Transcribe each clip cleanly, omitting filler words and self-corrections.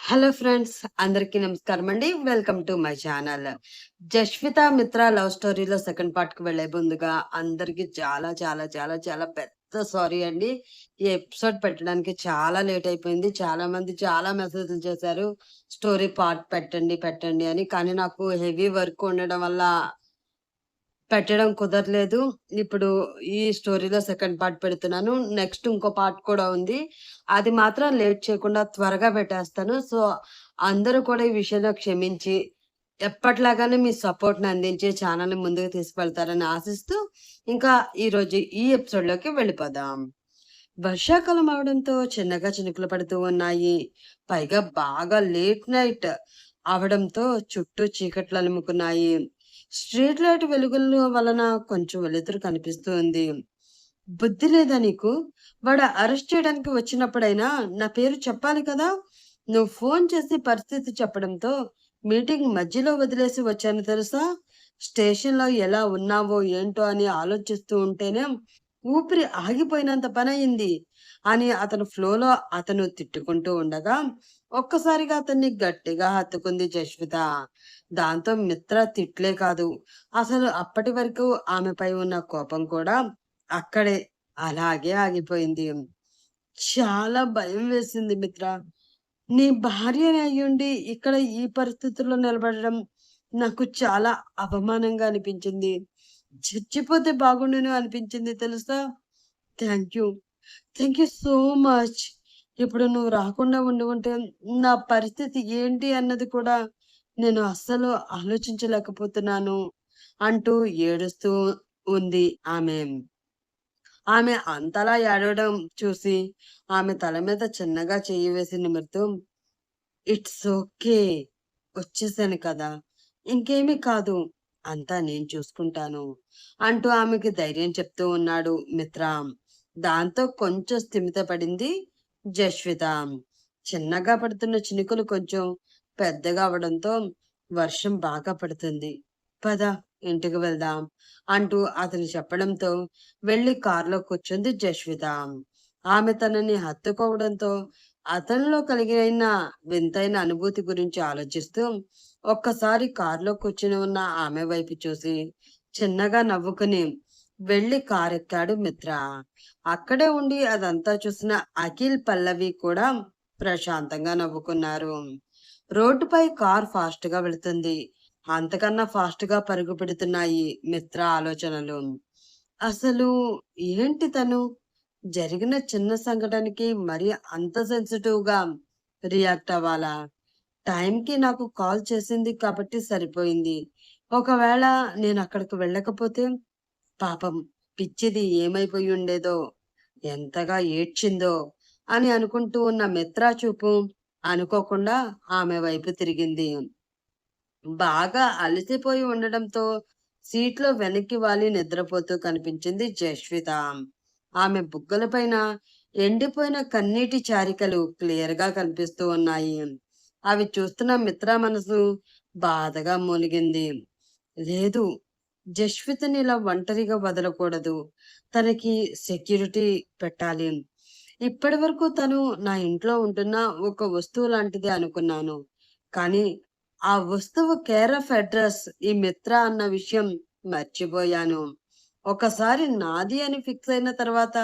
Hello friends, అందరికీ నమస్కారం అండి. Welcome to my channel. 'Jasvitha మిత్ర' లవ్ స్టోరీలో సెకండ్ పార్ట్‌కి వెళ్ళే ముందుగా అందరికి చాలా చాలా చాలా చాలా పెద్ద సారీ అండి. ఈ ఎపిసోడ్ పెట్టడానికి చాలా లేట్ అయిపోయింది. చాలా మంది చాలా మెసేజ్‌లు చేశారు. స్టోరీ పార్ట్ పెట్టండి, పెట్టండి అని. కానీ నాకు హెవీ వర్క్ ఉండడం వల్ల పెట్టడం కుదరలేదు. ఇప్పుడు ఈ స్టోరీలో సెకండ్ పార్ట్ పెడుతున్నాను. నెక్స్ట్ ఇంకో పార్ట్ కూడా ఉంది. అది మాత్రం లేట్ చేయకుండా త్వరగా పెట్టేస్తాను. సో, అందరూ కూడా ఈ విషయంలో క్షమించి, ఎప్పటిలాగానే మీ సపోర్ట్‌ని అందించి ఛానెల్‌ని ముందుకు తీసుకెళ్తారని ఆశిస్తూ, ఇంకా ఈరోజు ఈ ఎపిసోడ్‌లోకి వెళ్ళిపోదాం. వర్షాకాలం అవడంతో చిన్నగా చినుకులు పడుతూ ఉన్నాయి. పైగా బాగా లేట్ నైట్ అవడంతో చుట్టూ చీకట్లు అలుముకున్నాయి. స్ట్రీట్ లైట్ వెలుగుల వలన కొంచెం వెలుతురు కనిపిస్తూ ఉంది. బుద్ధి లేదా నీకు? వాడు అరెస్ట్ చేయడానికి వచ్చినప్పుడైనా నా పేరు చెప్పాలి కదా! నువ్వు ఫోన్ చేసి పరిస్థితి చెప్పడంతో మీటింగ్ మధ్యలో వదిలేసి వచ్చాను తెలుసా? స్టేషన్‌లో ఎలా ఉన్నావో ఏంటో అని ఆలోచిస్తూ ఉంటేనే ఊపిరి ఆగిపోయినంత పనయింది అని అతను తిట్టుకుంటూ ఉండగా ఒక్కసారిగా అతన్ని గట్టిగా హత్తుకుంది జస్విత. దాంతో మిత్ర తిట్లే కాదు, అసలు అప్పటి వరకు ఆమెపై ఉన్న కోపం కూడా అక్కడే అలాగే ఆగిపోయింది. చాలా భయం వేసింది మిత్ర. నీ భార్యని అయ్యుండి ఇక్కడ ఈ పరిస్థితుల్లో నిలబడడం నాకు చాలా అవమానంగా అనిపించింది. చచ్చిపోతే బాగుండును అనిపించింది తెలుసా? Thank you. Thank you so much. ఇప్పుడు నువ్వు రాకుండా ఉండి ఉంటే నా పరిస్థితి ఏంటి అన్నది కూడా నేను అస్సలు ఆలోచించలేకపోతున్నాను అంటూ ఏడుస్తూ ఉంది ఆమె. ఆమె అంతలా ఏడవడం చూసి ఆమె తల మీద చిన్నగా చెయ్యి వేసి నిమురుతూ, "ఇట్స్ ఓకే. వచ్చేసాను కదా! ఇంకేమీ కాదు. అంతా నేను చూసుకుంటాను" అంటూ ఆమెకి ధైర్యం చెప్తూ ఉన్నాడు మిత్ర. దాంతో కొంచెం స్థిమితపడింది జస్విత. చిన్నగా పడుతున్న చినుకులు కొంచెం పెద్దగా అవ్వడంతో వర్షం బాగా పడుతుంది. పద, ఇంటికి వెళ్దాం అంటూ అతను చెప్పడంతో వెళ్లి కారులో కూర్చుంది జస్విత. ఆమె తనని హత్తుకోవడంతో అతనిలో కలిగిన వింతైన అనుభూతి గురించి ఆలోచిస్తూ ఒక్కసారి కారులో కూర్చుని ఉన్న ఆమె వైపు చూసి చిన్నగా నవ్వుకుని వెళ్లి కారెక్కాడు మిత్ర. అక్కడే ఉండి అదంతా చూసిన అఖిల్, పల్లవి కూడా ప్రశాంతంగా నవ్వుకున్నారు. రోడ్డుపై కార్ ఫాస్ట్ గా వెళుతుంది. అంతకన్నా ఫాస్ట్ గా పరుగు పెడుతున్నాయి మిత్ర ఆలోచనలు. అసలు ఏంటి తను? జరిగిన చిన్న సంఘటనకి మరి అంత సెన్సిటివ్ గా రియాక్ట్ అవ్వాలా? టైంకి నాకు కాల్ చేసింది కాబట్టి సరిపోయింది. ఒకవేళ నేను అక్కడికి వెళ్ళకపోతే పాపం పిచ్చిది ఏమైపోయి ఉండేదో, ఎంతగా ఏడ్చిందో అని అనుకుంటూ ఉన్న మిత్రా చూపు అనుకోకుండా ఆమె వైపు తిరిగింది. బాగా అలసిపోయి ఉండడంతో సీట్లో వెనక్కి వాలి నిద్రపోతూ కనిపించింది జస్విత. ఆమె బుగ్గలపైన ఎండిపోయిన కన్నీటి చారికలు క్లియర్‌గా కనిపిస్తూ ఉన్నాయి. అవి చూస్తున్న మిత్ర మనసు బాధగా మూలిగింది. లేదు, జస్వితని ఇలా ఒంటరిగా వదలకూడదు. తనకి సెక్యూరిటీ పెట్టాలి. ఇప్పటివరకు తను నా ఇంట్లో ఉంటున్న ఒక వస్తువు లాంటిదే అనుకున్నాను. కానీ ఆ వస్తువు కేర్ ఆఫ్ అడ్రస్ ఈ మిత్ర అన్న విషయం మర్చిపోయాను. ఒకసారి నాది అని ఫిక్స్ అయిన తర్వాత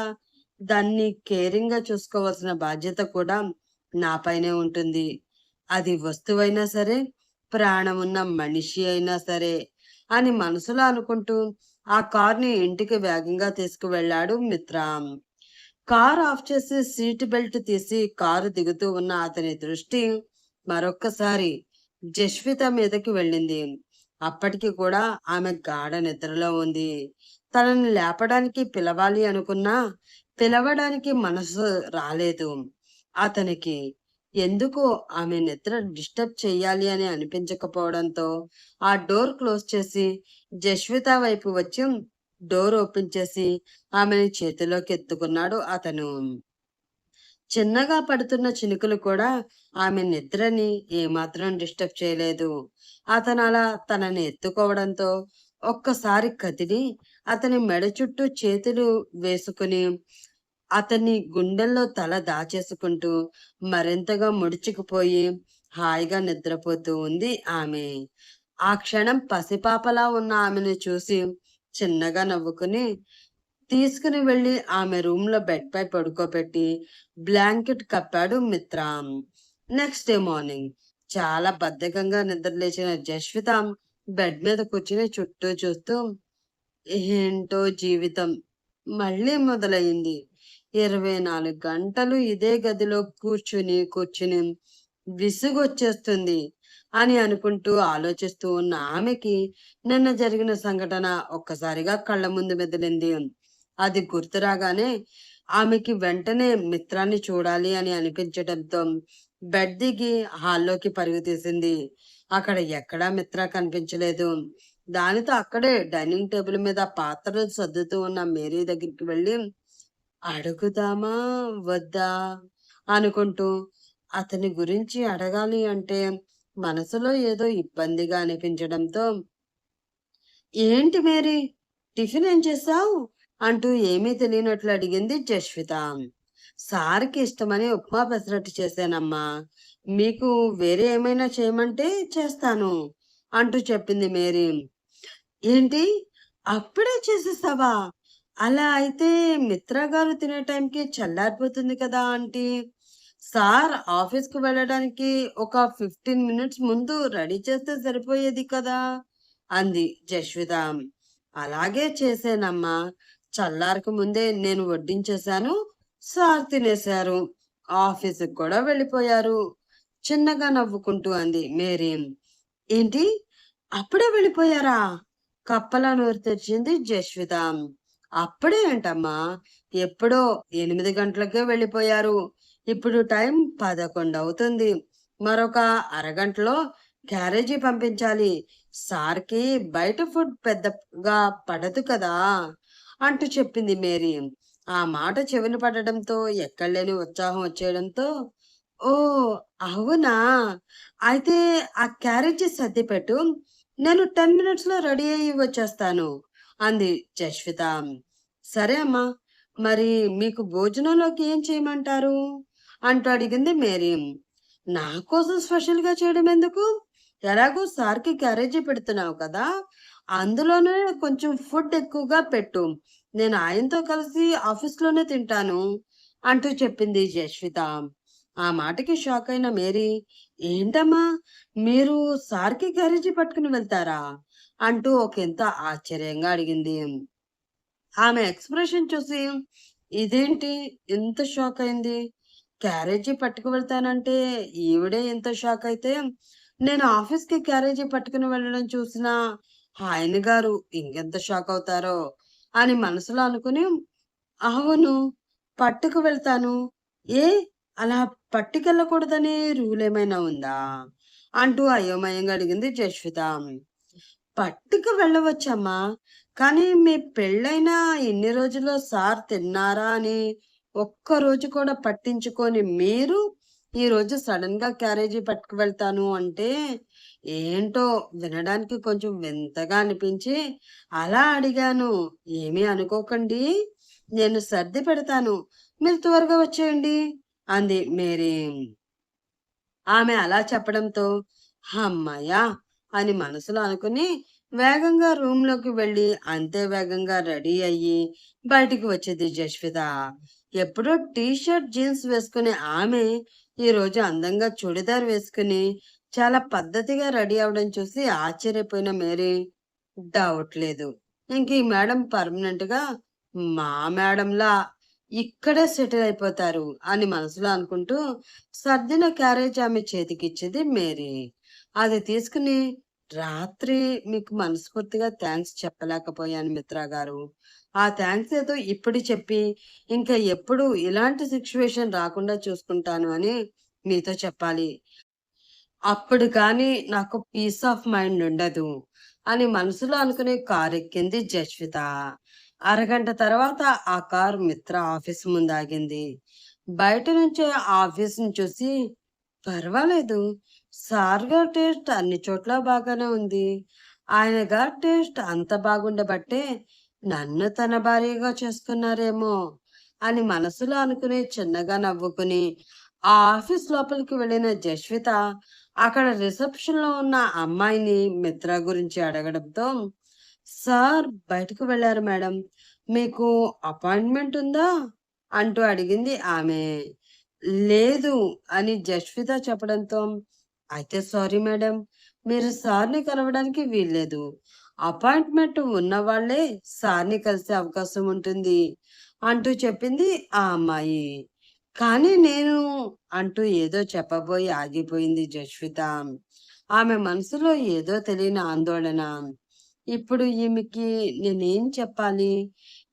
దాన్ని కేరింగ్‌గా చూసుకోవాల్సిన బాధ్యత కూడా నాపైనే ఉంటుంది. అది వస్తువైనా సరే, ప్రాణమున్న మనిషి అయినా సరే అని మనసులో అనుకుంటూ ఆ కార్‌ని ఇంటికి వేగంగా తీసుకువెళ్ళాడు మిత్ర. కారు ఆఫ్ చేసి సీట్ బెల్ట్ తీసి కారు దిగుతూ ఉన్న అతని దృష్టి మరొక్కసారి జస్విత మీదకి వెళ్ళింది. అప్పటికి కూడా ఆమె గాఢ నిద్రలో ఉంది. తనని లేపడానికి పిలవాలి అనుకున్నా పిలవడానికి మనసు రాలేదు అతనికి. ఎందుకో ఆమె నిద్ర డిస్టర్బ్ చెయ్యాలి అని అనిపించకపోవడంతో ఆ డోర్ క్లోజ్ చేసి జస్విత వైపు వచ్చి డోర్ ఓపెన్ చేసి ఆమెని చేతిలోకి ఎత్తుకున్నాడు అతను. చిన్నగా పడుతున్న చినుకులు కూడా ఆమె నిద్రని ఏమాత్రం డిస్టర్బ్ చేయలేదు. అతనలా తనని ఎత్తుకోవడంతో ఒక్కసారి కదిలి అతని మెడ చుట్టూ చేతులు వేసుకుని అతని గుండెల్లో తల దాచేసుకుంటూ మరింతగా ముడుచుకుపోయి హాయిగా నిద్రపోతూ ఉంది ఆమె. ఆ క్షణం పసిపాపలా ఉన్న ఆమెను చూసి చిన్నగా నవ్వుకుని తీసుకుని వెళ్లి ఆమె రూమ్‌లో బెడ్‌పై పడుకోబెట్టి బ్లాంకెట్ కప్పాడు మిత్ర. నెక్స్ట్ డే మార్నింగ్ చాలా బద్ధకంగా నిద్రలేచిన జస్విత బెడ్ మీద కూర్చుని చుట్టూ చూస్తూ ఏంటో జీవితం మళ్ళీ మొదలయింది. 24 గంటలు ఇదే గదిలో కూర్చుని విసుగొచ్చేస్తుంది అని అనుకుంటూ ఆలోచిస్తూ ఉన్న ఆమెకి నిన్న జరిగిన సంఘటన ఒక్కసారిగా కళ్ళ ముందు మెదిలింది. అది గుర్తు రాగానే ఆమెకి వెంటనే మిత్రాన్ని చూడాలి అని అనిపించడంతో బెడ్ దిగి హాల్లోకి పరుగు తీసింది. అక్కడ ఎక్కడా మిత్ర కనిపించలేదు. దానితో అక్కడే డైనింగ్ టేబుల్ మీద పాత్రలు సర్దుతూ ఉన్న మేరీ దగ్గరికి వెళ్ళి అడుగుదామా వద్దా అనుకుంటూ అతని గురించి అడగాలి అంటే మనసులో ఏదో ఇబ్బందిగా అనిపించడంతో ఏంటి మేరీ టిఫిన్ ఏం చేసావు అంటూ ఏమీ తెలియనట్లు అడిగింది జస్విత. సార్కి ఇష్టమని ఉప్మా పెసరట్టు చేశానమ్మా. మీకు వేరే ఏమైనా చేయమంటే చేస్తాను అంటూ చెప్పింది మేరీ. ఏంటి అప్పుడే చేసేసావా? అలా అయితే మిత్ర గారు తినే టైంకి చల్లారిపోతుంది కదా ఆంటీ. సార్ ఆఫీస్‌కి వెళ్ళడానికి ఒక 15 మినిట్స్ ముందు రెడీ చేస్తే సరిపోయేది కదా! అంది జస్విత. అలాగే చేశానమ్మా. చల్లారక ముందే నేను వడ్డించేశాను. సార్ తినేశారు. ఆఫీస్‌కి కూడా వెళ్ళిపోయారు. చిన్నగా నవ్వుకుంటూ అంది మేరీ. ఏంటి? అప్పుడే వెళ్ళిపోయారా? కప్పలా నోరు తెరిచింది జస్విత. అప్పుడే ఏంటమ్మా? ఎప్పుడో 8 గంటలకే వెళ్ళిపోయారు. ఇప్పుడు టైం 11 అవుతుంది. మరొక అరగంటలో క్యారేజీ పంపించాలి. సార్‌కి బయట ఫుడ్ పెద్దగా పడదు కదా! అంటూ చెప్పింది మేరీ. ఆ మాట చెవిన పడడంతో ఎక్కడలేని ఉత్సాహం వచ్చేయడంతో ఓహ్! అవునా! అయితే ఆ క్యారేజీ సర్దిపెట్టు. నేను 10 మినిట్స్‌లో రెడీ అయ్యి వచ్చేస్తాను అంది జస్విత. సరే అమ్మా. మరి మీకు భోజనంలోకి ఏం చేయమంటారు? అంటూ అడిగింది మేరీ. నా కోసం స్పెషల్‌గా చేయడం ఎందుకు? ఎలాగో సార్‌కి క్యారేజీ పెడుతున్నావు కదా! అందులోనే కొంచెం ఫుడ్ ఎక్కువగా పెట్టు. నేను ఆయనతో కలిసి ఆఫీస్‌లోనే తింటాను అంటూ చెప్పింది జస్విత. ఆ మాటకి షాక్ అయిన మేరీ, ఏంటమ్మా మీరు సార్‌కి క్యారేజీ పట్టుకుని వెళ్తారా? అంటూ ఒకంత ఆశ్చర్యంగా అడిగింది. ఆమె ఎక్స్‌ప్రెషన్ చూసి ఇదేంటి ఇంత షాక్ అయింది. క్యారేజీ పట్టుకు వెళ్తానంటే ఈవిడే ఇంత షాక్ అయితే, నేను ఆఫీస్‌కి క్యారేజీ పట్టుకుని వెళ్ళడం చూసిన ఆయన గారు ఇంకెంత షాక్ అవుతారో అని మనసులో అనుకుని, అవును. పట్టుకు వెళ్తాను. ఏ అలా పట్టుకెళ్ళకూడదని రూల్ ఏమైనా ఉందా? అంటూ అయోమయంగా అడిగింది జస్విత. పట్టుకు వెళ్ళవచ్చమ్మా. కానీ మీ పెళ్ళైన ఇన్ని రోజుల్లో సార్ తిన్నారా అని ఒక్కరోజు కూడా పట్టించుకోని మీరు ఈరోజు సడన్‌గా క్యారేజీ పట్టుకు వెళ్తాను అంటే ఏంటో వినడానికి కొంచెం వింతగా అనిపించి అలా అడిగాను. ఏమీ అనుకోకండి. నేను సర్ది పెడతాను. మీరు త్వరగా వచ్చేయండి అంది మేరీ. ఆమె అలా చెప్పడంతో హమ్మయ్య! అని మనసులో అనుకుని వేగంగా రూమ్‌లోకి వెళ్ళి అంతే వేగంగా రెడీ అయ్యి బయటికి వచ్చింది జస్విత. ఎప్పుడో టీ షర్ట్, జీన్స్ వేసుకునే ఆమె ఈరోజు అందంగా చుడిదార్ వేసుకుని చాలా పద్ధతిగా రెడీ అవ్వడం చూసి ఆశ్చర్యపోయిన మేరీ డౌట్ లేదు. ఇంక ఈ మేడం పర్మనెంట్‌గా మా మేడంలా ఇక్కడే సెటిల్ అయిపోతారు అని మనసులో అనుకుంటూ సర్దిన క్యారేజ్ ఆమె చేతికిచ్చింది మేరీ. అది తీసుకుని రాత్రి మీకు మనస్ఫూర్తిగా థాంక్స్ చెప్పలేకపోయాను మిత్రా గారు. ఆ థాంక్స్ ఏదో ఇప్పుడు చెప్పి ఇంకా ఎప్పుడు ఇలాంటి సిట్యుయేషన్ రాకుండా చూసుకుంటాను అని మీతో చెప్పాలి. అప్పుడు కానీ నాకు పీస్ ఆఫ్ మైండ్ ఉండదు అని మనసులో అనుకుని కారెక్కింది జస్విత. అరగంట తర్వాత ఆ కారు మిత్ర ఆఫీస్ ముందు ఆగింది. బయట నుంచే ఆ ఆఫీస్‌ని చూసి పర్వాలేదు. సార్ గారి టేస్ట్ అన్ని చోట్ల బాగానే ఉంది. ఆయన గారి టేస్ట్ అంత బాగుండబట్టే నన్ను తన భార్యగా చేసుకున్నారేమో అని మనసులో అనుకుని చిన్నగా నవ్వుకుని ఆ ఆఫీస్ లోపలికి వెళ్ళిన జస్విత అక్కడ రిసెప్షన్ లో ఉన్న అమ్మాయిని మిత్ర గురించి అడగడంతో, సార్ బయటకు వెళ్ళారు మేడం, మీకు అపాయింట్మెంట్ ఉందా అంటూ అడిగింది ఆమె. లేదు అని జస్విత చెప్పడంతో, అయితే సారీ మేడం, మీరు సార్ని కలవడానికి వీల్లేదు. అపాయింట్మెంట్ ఉన్న వాళ్ళే సార్ని కలిసే అవకాశం ఉంటుంది అంటూ చెప్పింది ఆ అమ్మాయి. కానీ నేను అంటూ ఏదో చెప్పబోయి ఆగిపోయింది జస్విత. ఆమె మనసులో ఏదో తెలియని ఆందోళన. ఇప్పుడు ఈమెకి నేనేం చెప్పాలి?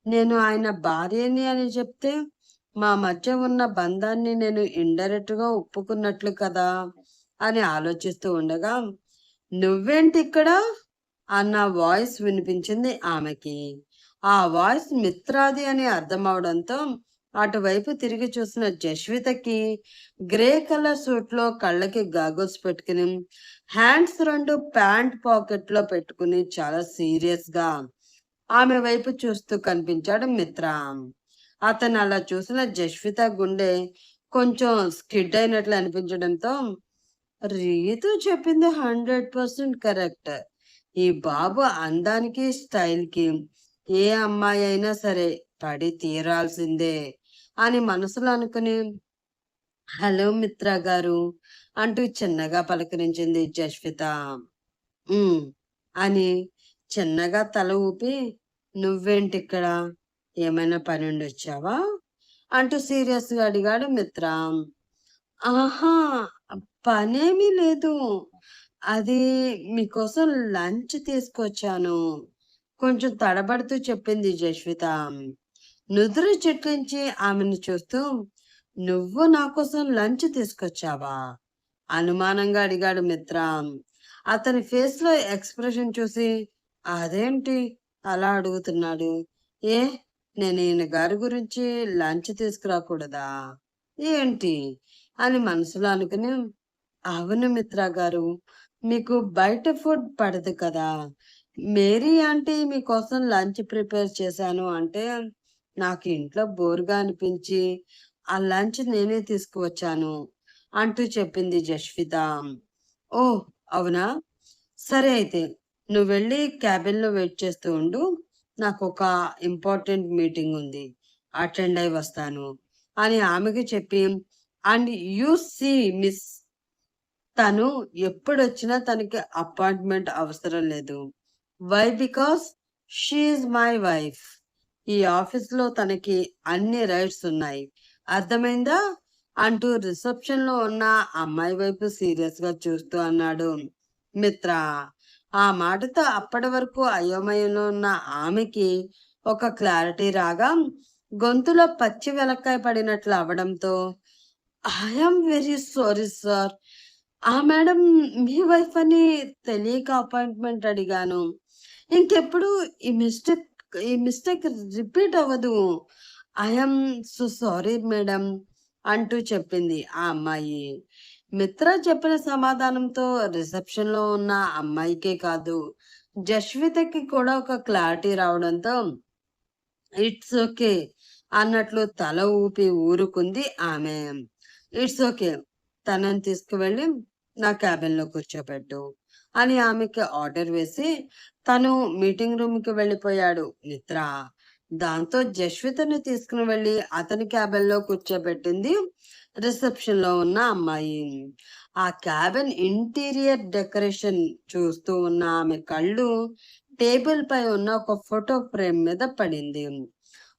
నేను ఆయన భార్యని అని చెప్తే మా మధ్య ఉన్న బంధాన్ని నేను ఇండైరెక్ట్‌గా ఒప్పుకున్నట్లు కదా! అని ఆలోచిస్తూ ఉండగా, "నువ్వేంటిక్కడ?" అన్న వాయిస్ వినిపించింది ఆమెకి. ఆ వాయిస్ మిత్రాది అని అర్థమవడంతో అటువైపు తిరిగి చూసిన జస్వితకి గ్రే కలర్ సూట్‌లో కళ్ళకి గాగుల్స్ పెట్టుకుని, హ్యాండ్స్ 2 ప్యాంట్ పాకెట్‌లో పెట్టుకుని చాలా సీరియస్‌గా ఆమె వైపు చూస్తూ కనిపించాడు మిత్ర. అతను అలా చూసిన జస్విత గుండె కొంచెం స్కిడ్ అయినట్లు అనిపించడంతో, రీతు చెప్పింది 100% కరెక్ట్. ఈ బాబు అందానికి, స్టైల్‌కి ఏ అమ్మాయి అయినా సరే పడి తీరాల్సిందే అని మనసులో అనుకుని, హలో మిత్ర గారు అంటూ చిన్నగా పలకరించింది జస్విత. హ్మ్. అని చిన్నగా తల ఊపి, "నువ్వేంటిక్కడ? ఏమైనా పనుండొచ్చావా?" అంటూ సీరియస్‌గా అడిగాడు మిత్ర. "ఆహా! పనేమీ లేదు. అది మీకోసం లంచ్ తీసుకొచ్చాను." కొంచెం తడబడుతూ చెప్పింది జస్విత. నుదురు చిట్లించి ఆమెను చూస్తూ, "నువ్వు నా కోసం లంచ్ తీసుకొచ్చావా?" అనుమానంగా అడిగాడు మిత్ర. అతని ఫేస్‌లో ఎక్స్‌ప్రెషన్ చూసి, అదేంటి అలా అడుగుతున్నాడు? ఏ నేను ఈయన గారి గురించి లంచ్ తీసుకురాకూడదా? ఏంటి? అని మనసులో అనుకుని, అవును మిత్ర గారు. మీకు బయట ఫుడ్ పడదు కదా! మేరీ ఆంటీ మీకోసం లంచ్ ప్రిపేర్ చేశాను అంటే, నాకు ఇంట్లో బోర్‌గా అనిపించి, ఆ లంచ్ నేనే తీసుకువచ్చాను అంటూ చెప్పింది జస్విత. ఓహ్! అవునా? సరే అయితే. నువ్వెళ్ళి క్యాబిన్‌లో వెయిట్ చేస్తూ ఉండు. నాకొక ఇంపార్టెంట్ మీటింగ్ ఉంది. అటెండ్ అయి వస్తాను అని ఆమెకి చెప్పి, అండ్ యూ సీ మిస్, తను ఎప్పుడొచ్చినా తనకి అపాయింట్మెంట్ అవసరం లేదు. Why? Because she is my wife. ఈ ఆఫీస్‌లో తనకి అన్ని రైట్స్ ఉన్నాయి. అర్థమైందా? అంటూ రిసెప్షన్‌లో ఉన్న అమ్మాయి వైపు సీరియస్‌గా చూస్తూ అన్నాడు మిత్ర. ఆ మాటతో అప్పటి వరకు అయోమయంలో ఉన్న ఆమెకి ఒక క్లారిటీ రాగా గొంతులో పచ్చి వెలక్కాయ పడినట్లు అవ్వడంతో, I am very sorry sir. ఆ మేడం మీ వైఫ్ అని తెలియక అపాయింట్మెంట్ అడిగాను. ఇంకెప్పుడు ఈ మిస్టేక్ ఈ మిస్టేక్ రిపీట్ అవ్వదు. I am so sorry madam అంటూ చెప్పింది ఆ అమ్మాయి. మిత్ర చెప్పిన సమాధానంతో రిసెప్షన్‌లో ఉన్న అమ్మాయికే కాదు, జస్వితకి కూడా ఒక క్లారిటీ రావడంతో, ఇట్స్ ఓకే అన్నట్లు తల ఊపి ఊరుకుంది ఆమె. It's okay. తనని తీసుకువెళ్ళి నా క్యాబిన్‌లో కూర్చోబెట్టు అని ఆమెకి ఆర్డర్ వేసి తను మీటింగ్ రూమ్‌కి వెళ్ళిపోయాడు మిత్ర. దాంతో జస్వితని తీసుకుని వెళ్ళి అతని క్యాబిన్‌లో కూర్చోబెట్టింది రిసెప్షన్‌లో ఉన్న అమ్మాయి. ఆ క్యాబిన్ ఇంటీరియర్ డెకరేషన్ చూస్తూ ఉన్న ఆమె కళ్ళు టేబుల్ పై ఉన్న ఒక ఫోటో ఫ్రేమ్ మీద పడింది.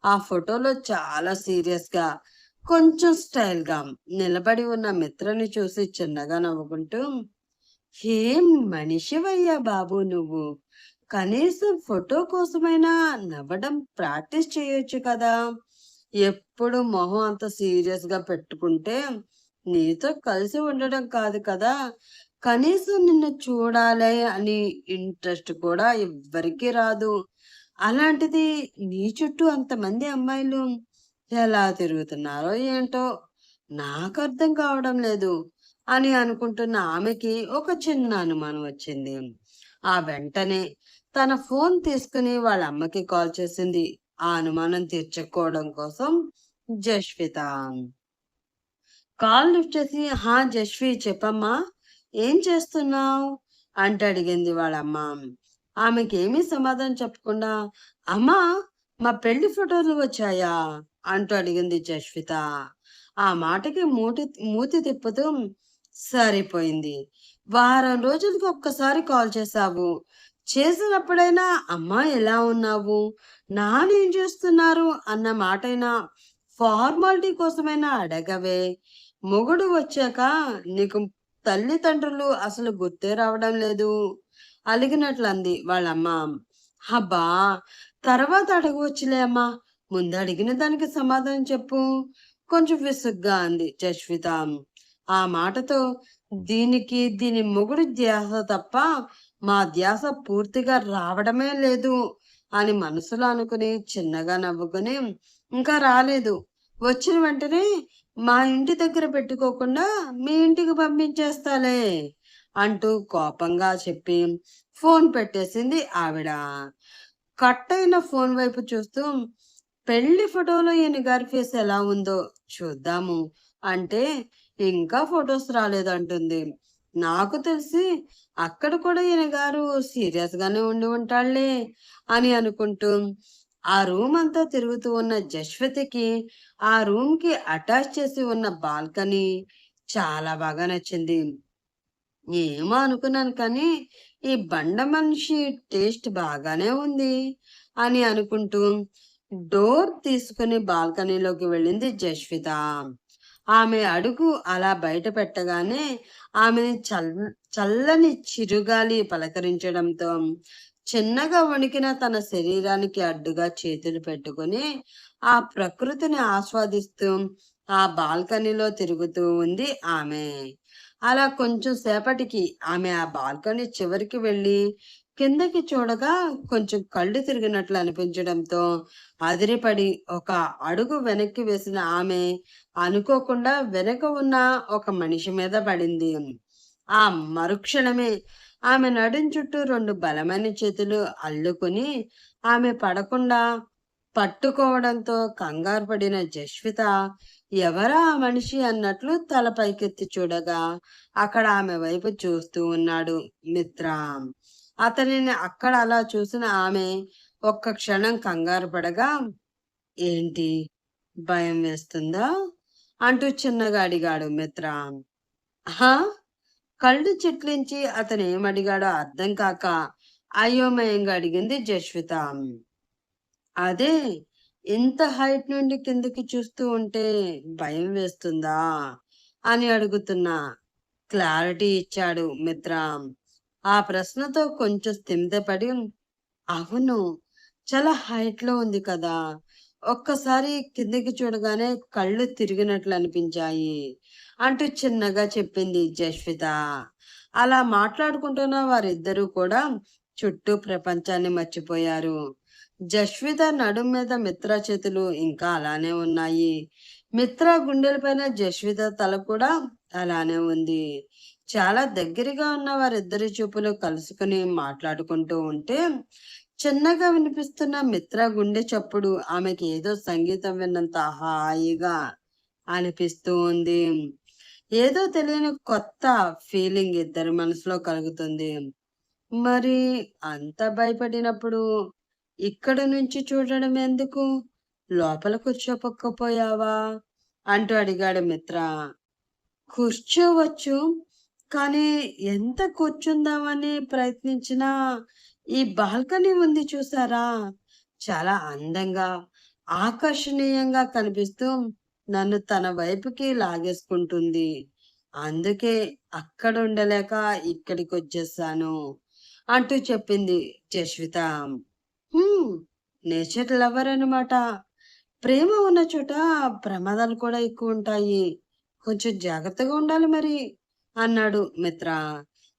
ఆ ఫోటోలో చాలా సీరియస్‌గా, కొంచెం స్టైల్‌గా నిలబడి ఉన్న మిత్రని చూసి చిన్నగా నవ్వుకుంటూ, "ఏం మనిషివయ్యా బాబు నువ్వు! కనీసం ఫోటో కోసమైనా నవ్వడం ప్రాక్టీస్ చేయొచ్చు కదా! ఎప్పుడు మొహం అంత సీరియస్‌గా పెట్టుకుంటే నీతో కలిసి ఉండడం కాదు కదా! కనీసం నిన్ను చూడాలి అని ఇంట్రెస్ట్ కూడా ఎవ్వరికీ రాదు. అలాంటిది నీ చుట్టూ అంతమంది అమ్మాయిలు ఎలా తిరుగుతున్నారో ఏంటో నాకర్థం కావడం లేదు" అని అనుకుంటున్న ఆమెకి ఒక చిన్న అనుమానం వచ్చింది. ఆ వెంటనే తన ఫోన్ తీసుకుని వాళ్ళ అమ్మకి కాల్ చేసింది. ఆ అనుమానం తీర్చుకోవడం కోసం జష్విత. కాల్ లిఫ్ట్ చేసి, "హా! జస్వి చెప్పమ్మా, ఏం చేస్తున్నావు?" అంటూ అడిగింది వాళ్ళమ్మ. ఆమెకేమీ సమాధానం చెప్పకుండా, "అమ్మా! మా పెళ్లి ఫోటోలు వచ్చాయా?" అంటూ అడిగింది జస్విత. ఆ మాటకి మూతి తిప్పుతూ, "సరిపోయింది. వారం రోజులకి ఒక్కసారి కాల్ చేశావు. చేసినప్పుడైనా అమ్మా ఎలా ఉన్నావు? నాన్న ఏం చేస్తున్నారు అన్న మాటైనా ఫార్మాలిటీ కోసమైనా అడగవే. మొగుడు వచ్చాక నీకు తల్లిదండ్రులు అసలు గుర్తే రావడం లేదు" అలిగినట్లంది వాళ్ళమ్మ. "అబ్బా! తర్వాత అడగవచ్చులే అమ్మా. ముందు అడిగిన దానికి సమాధానం చెప్పు" కొంచెం విసుగ్గా అంది జస్విత. ఆ మాటతో దీని మొగుడు ధ్యాస తప్ప మా ధ్యాస పూర్తిగా రావడమే లేదు అని మనసులో అనుకుని చిన్నగా నవ్వుకొని, "ఇంకా రాలేదు. వచ్చిన వెంటనే మా ఇంటి దగ్గర పెట్టుకోకుండా మీ ఇంటికి పంపించేస్తాలే" అంటూ కోపంగా చెప్పి ఫోన్ పెట్టేసింది ఆవిడ. కట్ అయిన ఫోన్ వైపు చూస్తూ, "పెళ్లి ఫోటోలో ఈయన గారి ఫేస్ ఎలా ఉందో చూద్దాము" అంటే, "ఇంకా ఫొటోస్ రాలేదంటుంది. నాకు తెలిసి అక్కడ కూడా ఈయన గారు సీరియస్ గానే ఉండి ఉంటాడులే" అని అనుకుంటూ ఆ రూమ్ అంతా తిరుగుతూ ఉన్న జశ్వతికి ఆ రూమ్ కి అటాచ్ చేసి ఉన్న బాల్కనీ చాలా బాగా నచ్చింది. ఏమో అనుకున్నాను కానీ ఈ బండ మనిషి టేస్ట్ బాగానే ఉంది అని అనుకుంటూ డోర్ తీసుకుని బాల్కనీలోకి వెళ్ళింది జస్విత. ఆమె అడుగు అలా బయట పెట్టగానే ఆమెని చల్లని చిరుగాలి పలకరించడంతో చిన్నగా వణికిన తన శరీరానికి అడ్డుగా చేతులు పెట్టుకుని ఆ ప్రకృతిని ఆస్వాదిస్తూ ఆ బాల్కనీలో తిరుగుతూ ఉంది ఆమె. అలా కొంచెం సేపటికి ఆమె ఆ బాల్కనీ చివరికి వెళ్ళి కిందకి చూడగా కొంచెం కళ్ళు తిరిగినట్లు అనిపించడంతో అదిరిపడి ఒక అడుగు వెనక్కి వేసిన ఆమె అనుకోకుండా వెనక ఉన్న ఒక మనిషి మీద పడింది. ఆ మరుక్షణమే ఆమె నడుం చుట్టూ రెండు బలమైన చేతులు అల్లుకుని ఆమె పడకుండా పట్టుకోవడంతో కంగారు పడిన జస్విత ఎవరా ఆ మనిషి అన్నట్లు తల పైకెత్తి చూడగా అక్కడ ఆమె వైపు చూస్తూ ఉన్నాడు మిత్ర. అతనిని అక్కడ అలా చూసిన ఆమె ఒక్క క్షణం కంగారు పడగా, "ఏంటి, భయం వేస్తుందా?" అంటూ చిన్నగా అడిగాడు మిత్ర. "హా?" కళ్ళు చిట్లించి అతను ఏమడిగాడో అర్థం కాక అయోమయంగా అడిగింది జస్విత. "అదే, ఇంత హైట్ నుండి కిందకి చూస్తూ ఉంటే భయం వేస్తుందా అని అడుగుతున్నా" క్లారిటీ ఇచ్చాడు మిత్ర. ఆ ప్రశ్నతో కొంచెం స్థిమితపడి, "అవును, చాలా హైట్ లో ఉంది కదా. ఒక్కసారి కిందకి చూడగానే కళ్ళు తిరిగినట్లు అనిపించాయి" అంటూ చిన్నగా చెప్పింది జస్విత. అలా మాట్లాడుకుంటున్న వారిద్దరూ కూడా చుట్టూ ప్రపంచాన్ని మర్చిపోయారు. జస్విత నడుం మీద మిత్ర చేతులు ఇంకా అలానే ఉన్నాయి. మిత్ర గుండెలపైన జస్విత తల కూడా అలానే ఉంది. చాలా దగ్గరగా ఉన్న వారిద్దరి చూపులు కలుసుకుని మాట్లాడుకుంటూ ఉంటే చిన్నగా వినిపిస్తున్న మిత్ర గుండె చప్పుడు ఆమెకి ఏదో సంగీతం విన్నంత హాయిగా అనిపిస్తూ ఉంది. ఏదో తెలియని కొత్త ఫీలింగ్ ఇద్దరి మనసులో కలుగుతుంది. "మరి అంత భయపడినప్పుడు ఇక్కడి నుంచి చూడడం ఎందుకు? లోపల కూర్చోపక్కపోయావా?" అంటూ అడిగాడు మిత్ర. "కూర్చోవచ్చు. కానీ ఎంత కూర్చుందామని ప్రయత్నించినా ఈ బాల్కనీ ఉంది చూసారా? చాలా అందంగా, ఆకర్షణీయంగా కనిపిస్తూ నన్ను తన వైపుకి లాగేసుకుంటుంది. అందుకే అక్కడ ఉండలేక ఇక్కడికొచ్చేసాను" అంటూ చెప్పింది జస్విత. హ్మ్. నేచర్ లవర్ అనమాట. ప్రేమ ఉన్న చోట ప్రమాదాలు కూడా ఎక్కువుంటాయి. కొంచెం జాగ్రత్తగా ఉండాలి మరి అన్నాడు మిత్ర.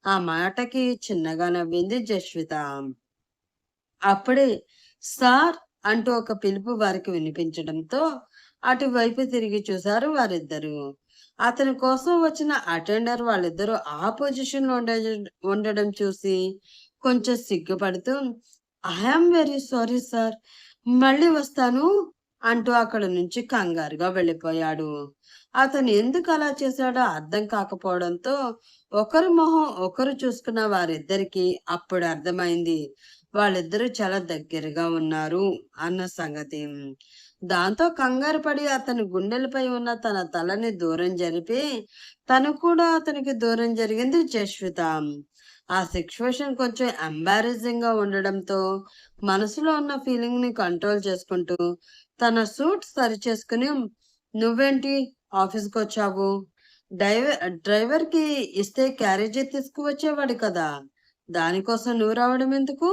ఆ మాటకి చిన్నగా నవ్వింది జస్విత. అప్పుడే సార్ అంటూ ఒక పిలుపు వారికి వినిపించడంతో అటువైపు తిరిగి చూశారు వారిద్దరూ. అతని కోసం వచ్చిన అటెండర్ వాళ్ళిద్దరూ ఆ పొజిషన్ లో ఉండడం చూసి కొంచెం సిగ్గుపడుతూ, "I am very sorry sir. మళ్ళీ వస్తాను" అంటూ అక్కడి నుంచి కంగారుగా వెళ్ళిపోయాడు. అతను ఎందుకు అలా చేశాడో అర్థం కాకపోవడంతో ఒకరి మొహం ఒకరు చూసుకున్న వారిద్దరికీ అప్పుడు అర్థమైంది. వాళ్ళిద్దరూ చాలా దగ్గరగా ఉన్నారు అన్న సంగతి. దాంతో కంగారు పడి అతని గుండెలపై ఉన్న తన తలని దూరం జరిపి తను కూడా అతనికి దూరం జరిగింది జస్విత. ఆ సిచ్యువేషన్ కొంచెం ఎంబారెసింగ్ గా ఉండడంతో మనసులో ఉన్న ఫీలింగ్ ని కంట్రోల్ చేసుకుంటూ తన సూట్ సరిచేసుకుని, "నువ్వేంటి ఆఫీస్‌కొచ్చావు? డ్రైవర్‌కి ఇస్తే క్యారేజీ తీసుకువచ్చేవాడు కదా! దానికోసం నువ్వు రావడం ఎందుకు?"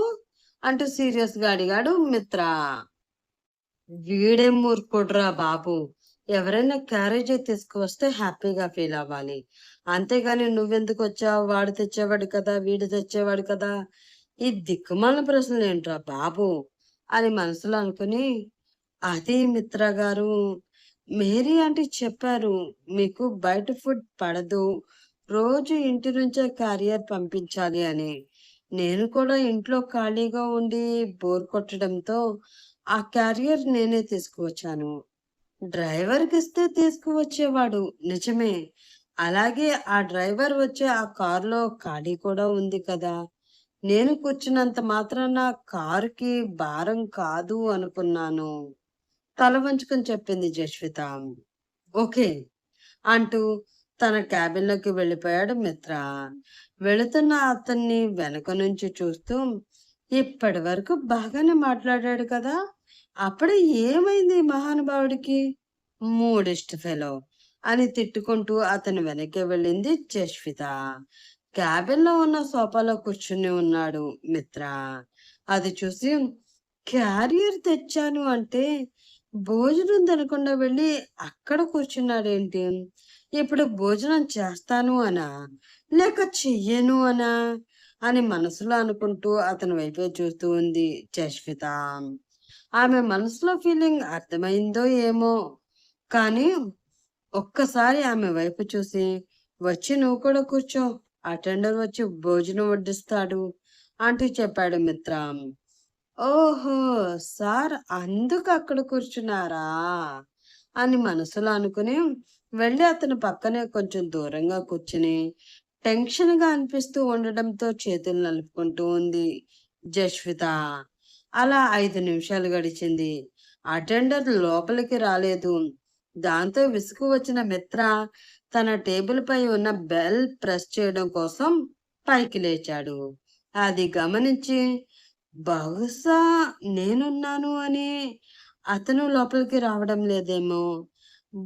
అంటూ సీరియస్‌గా అడిగాడు మిత్ర. వీడేం మూర్ఖుడురా బాబు! ఎవరైనా క్యారేజీ తీసుకువస్తే హ్యాపీగా ఫీల్ అవ్వాలి. అంతేగాని "నువ్వెందుకొచ్చావు? వాడు తెచ్చేవాడు కదా! వీడు తెచ్చేవాడు కదా!" ఈ దిక్కుమాలిన ప్రశ్నలేంట్రా బాబు! అని మనసులో అనుకుని, "అది మిత్ర గారు, మేరీ ఆంటీ చెప్పారు. మీకు బయట ఫుడ్ పడదు. రోజు ఇంటి నుంచే క్యారియర్ పంపించాలి అని. నేను కూడా ఇంట్లో ఖాళీగా ఉండి బోర్ కొట్టడంతో ఆ క్యారియర్ నేనే తీసుకువచ్చాను. డ్రైవర్‌కిస్తే తీసుకువచ్చేవాడు నిజమే. అలాగే ఆ డ్రైవర్ వచ్చే ఆ కారులో ఖాళీ కూడా ఉంది కదా! నేను కూర్చున్నంత మాత్రాన కారుకి భారం కాదు అనుకున్నాను." తల వంచుకొని చెప్పింది జస్విత. "ఓకే" అంటూ తన క్యాబిన్‌లోకి వెళ్ళిపోయాడు మిత్ర. వెళుతున్న అతన్ని వెనక నుంచి చూస్తూ, "ఇప్పటివరకు బాగానే మాట్లాడాడు కదా! అప్పుడే ఏమైంది ఈ మహానుభావుడికి? మూడిస్ట్ ఫెలో" అని తిట్టుకుంటూ అతని వెనక్కి వెళ్ళింది జస్విత. క్యాబిన్‌లో ఉన్న సోఫాలో కూర్చుని ఉన్నాడు మిత్ర. అది చూసి, "క్యారియర్ తెచ్చాను అంటే భోజనం తినకుండా వెళ్ళి అక్కడ కూర్చున్నాడేంటి? ఇప్పుడు భోజనం చేస్తాను అనా? లేక చెయ్యను అనా?" అని మనసులో అనుకుంటూ అతని వైపే చూస్తూ ఉంది జస్విత. ఆమె మనసులో ఫీలింగ్ అర్థమైందో ఏమో! కానీ ఒక్కసారి ఆమె వైపు చూసి, "వచ్చి నువ్వు కూడా కూర్చో. అటెండర్ వచ్చి భోజనం వడ్డిస్తాడు" అంటూ చెప్పాడు మిత్ర. "ఓహో! సార్ అందుకు అక్కడ కూర్చున్నారా?" అని మనసులో అనుకుని వెళ్లి అతని పక్కనే కొంచెం దూరంగా కూర్చుని, టెన్షన్‌గా అనిపిస్తూ ఉండడంతో చేతులు నలుపుకుంటూ ఉంది జస్విత. అలా 5 నిమిషాలు గడిచింది. అటెండర్ లోపలికి రాలేదు. దాంతో విసుగు వచ్చిన మిత్ర తన టేబుల్‌పై ఉన్న బెల్ ప్రెస్ చేయడం కోసం పైకి లేచాడు. అది గమనించి, బహుశా నేనున్నాను అని అతను లోపలికి రావడం లేదేమో!